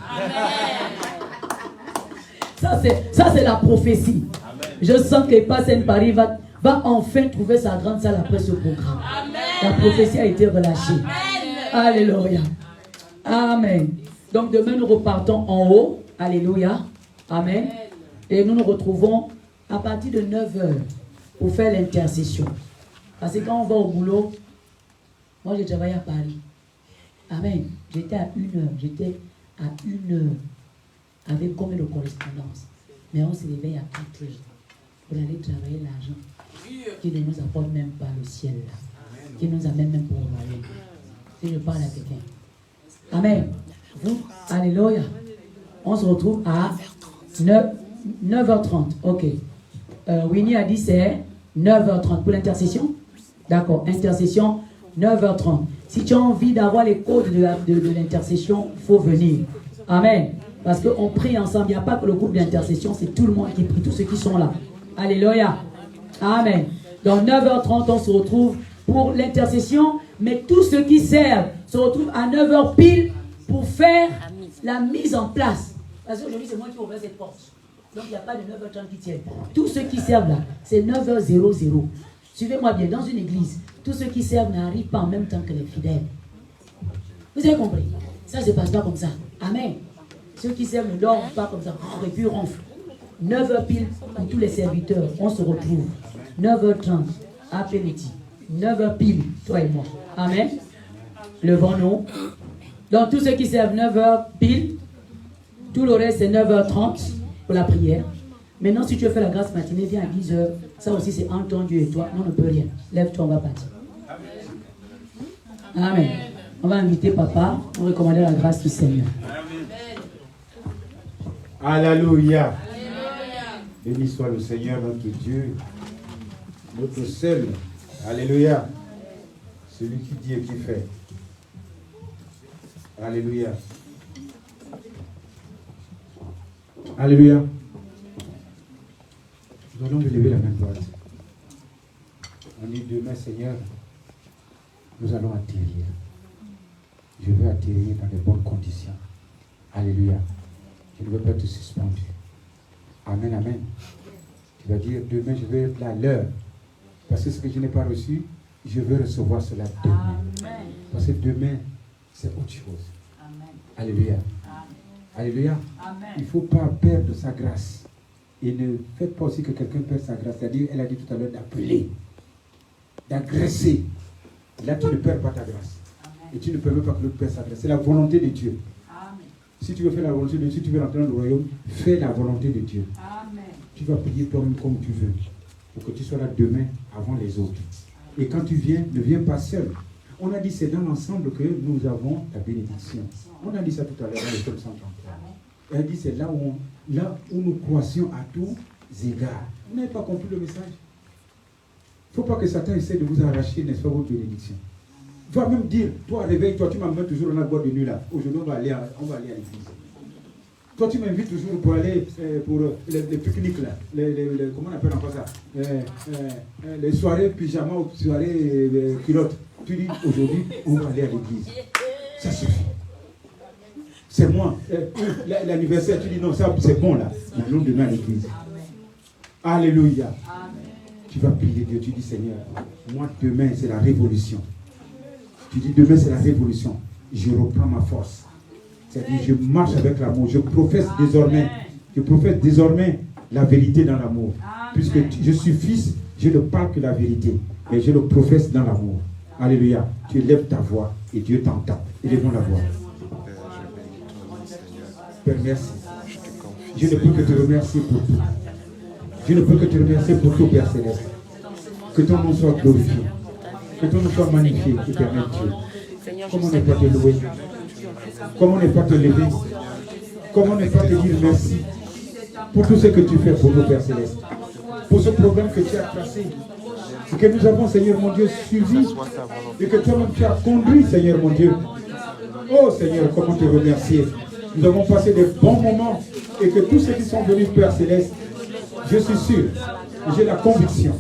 Ça, c'est la prophétie. Amen. Je sens que Passen Paris va enfin trouver sa grande salle après ce programme. Amen. La prophétie a été relâchée. Amen. Alléluia. Amen. Donc demain, nous repartons en haut. Alléluia. Amen. Et nous nous retrouvons à partir de 9h pour faire l'intercession. Parce que quand on va au boulot, moi j'ai travaillé à Paris. Amen. J'étais à 1h. J'étais à 1h avec combien de correspondances. Mais on se réveille à 4h pour aller travailler l'argent qui ne nous apporte même pas le ciel là. Qui nous amène même pour le royaume. Si je parle à quelqu'un. Amen. Vous, alléluia. On se retrouve à 9h30. Ok. Winnie a dit c'est 9h30 pour l'intercession. D'accord. Intercession 9h30. Si tu as envie d'avoir les codes de l'intercession, il faut venir. Amen. Parce qu'on prie ensemble. Il n'y a pas que le groupe d'intercession, c'est tout le monde qui prie, tous ceux qui sont là. Alléluia. Amen. Donc 9h30, on se retrouve pour l'intercession. Mais tous ceux qui servent se retrouvent à 9h pile pour faire la mise en place. Parce qu'aujourd'hui, c'est moi qui ouvre cette porte. Donc il n'y a pas de 9h30 qui tiennent. Tous ceux qui servent là, c'est 9h00. Suivez-moi bien, dans une église, tous ceux qui servent n'arrivent pas en même temps que les fidèles. Vous avez compris? Ça ne se passe pas comme ça. Amen. Ceux qui servent ne dorment pas comme ça. Et puis ronflent. 9h pile pour tous les serviteurs, on se retrouve. 9h30, après-midi. 9h pile, toi et moi. Amen. Levons-nous. Donc tous ceux qui servent 9h pile, tout le reste c'est 9h30 pour la prière. Maintenant, si tu veux faire la grâce matinée, viens à 10h. Ça aussi, c'est entre ton Dieu et toi. Non, on ne peut rien. Lève-toi, on va partir. Amen. On va inviter papa. On va recommander la grâce du Seigneur. Alléluia. Béni soit le Seigneur, notre Dieu, notre seul. Alléluia. Celui qui dit et qui fait. Alléluia. Alléluia. Nous allons lever la main droite. On dit demain, Seigneur, nous allons atterrir. je veux atterrir dans de bonnes conditions. Alléluia. Je ne veux pas être suspendu. Amen, amen. Tu vas dire, demain, je vais être là à l'heure. Parce que ce que je n'ai pas reçu, je veux recevoir cela demain. Amen. Parce que demain, c'est autre chose. Amen. Alléluia. Amen. Alléluia. Amen. Il ne faut pas perdre sa grâce. Et ne faites pas aussi que quelqu'un perde sa grâce. C'est-à-dire, elle a dit tout à l'heure d'appeler, d'agresser. Là, tu ne perds pas ta grâce. Amen. Et tu ne permets pas que l'autre perde sa grâce. C'est la volonté de Dieu. Amen. Si tu veux faire la volonté de Dieu, si tu veux rentrer dans le royaume, fais la volonté de Dieu. Amen. Tu vas prier toi-même comme tu veux. Pour que tu sois là demain avant les autres. Et quand tu viens, ne viens pas seul. On a dit c'est dans l'ensemble que nous avons la bénédiction. On a dit ça tout à l'heure dans le psaume 133. Elle a dit c'est là où nous croissions à tous égards. Vous n'avez pas compris le message? Il ne faut pas que Satan essaie de vous arracher, n'est-ce pas, votre bénédiction. Il va même dire, toi réveille-toi, tu m'emmènes toujours dans la boîte de nuit là. Aujourd'hui on va aller à l'église. Toi, tu m'invites toujours pour aller pour les pique-niques là. Comment on appelle encore ça? Les soirées pyjama ou soirées culottes. Tu dis aujourd'hui, on va aller à l'église. Ça suffit. C'est moi. L'anniversaire, tu dis non, ça c'est bon là. Mais nous demain à l'église. Alléluia. Amen. Tu vas prier Dieu. Tu dis Seigneur, moi demain c'est la révolution. Tu dis demain c'est la révolution. Je reprends ma force. C'est-à-dire, je marche avec l'amour. Je professe désormais la vérité dans l'amour. Puisque je suis fils, je ne parle que la vérité. Mais je le professe dans l'amour. Alléluia. Tu élèves ta voix et Dieu t'entend. Élevons la voix. Père, merci. Je ne peux que te remercier pour tout. Je ne peux que te remercier pour tout, Père Céleste. Que ton nom soit glorifié. Que ton nom soit magnifié, éternel Dieu. Comment ne pas te louer? Comment ne pas te lever? Comment ne pas te dire merci pour tout ce que tu fais pour nous, Père Céleste, pour ce programme que tu as tracé, et que nous avons, Seigneur mon Dieu, suivi, et que toi-même tu as conduit, Seigneur mon Dieu. Oh Seigneur, comment te remercier? Nous avons passé de bons moments, et que tous ceux qui sont venus, Père Céleste, je suis sûr, j'ai la conviction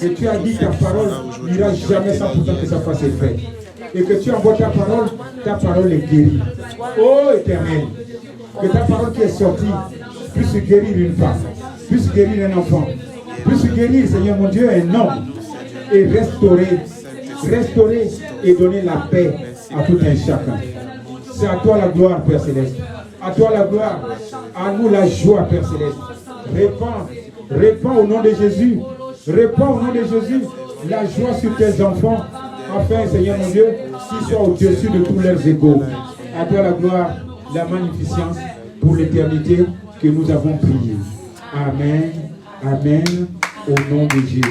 que tu as dit ta parole n'ira jamais sans pourtant que ça fasse effet. Et que tu envoies ta parole est guérie. Oh Éternel, que ta parole qui est sortie puisse guérir une femme, puisse guérir un enfant, puisse guérir, Seigneur mon Dieu, un homme, et restaurer et donner la paix à tout un chacun. C'est à toi la gloire, Père Céleste. À toi la gloire, à nous la joie, Père Céleste. Répands au nom de Jésus, répands au nom de Jésus la joie sur tes enfants, afin, Seigneur mon Dieu, qu'ils soient au-dessus de tous leurs égaux. À toi la gloire, la magnificence pour l'éternité que nous avons prié. Amen, amen, au nom de Jésus.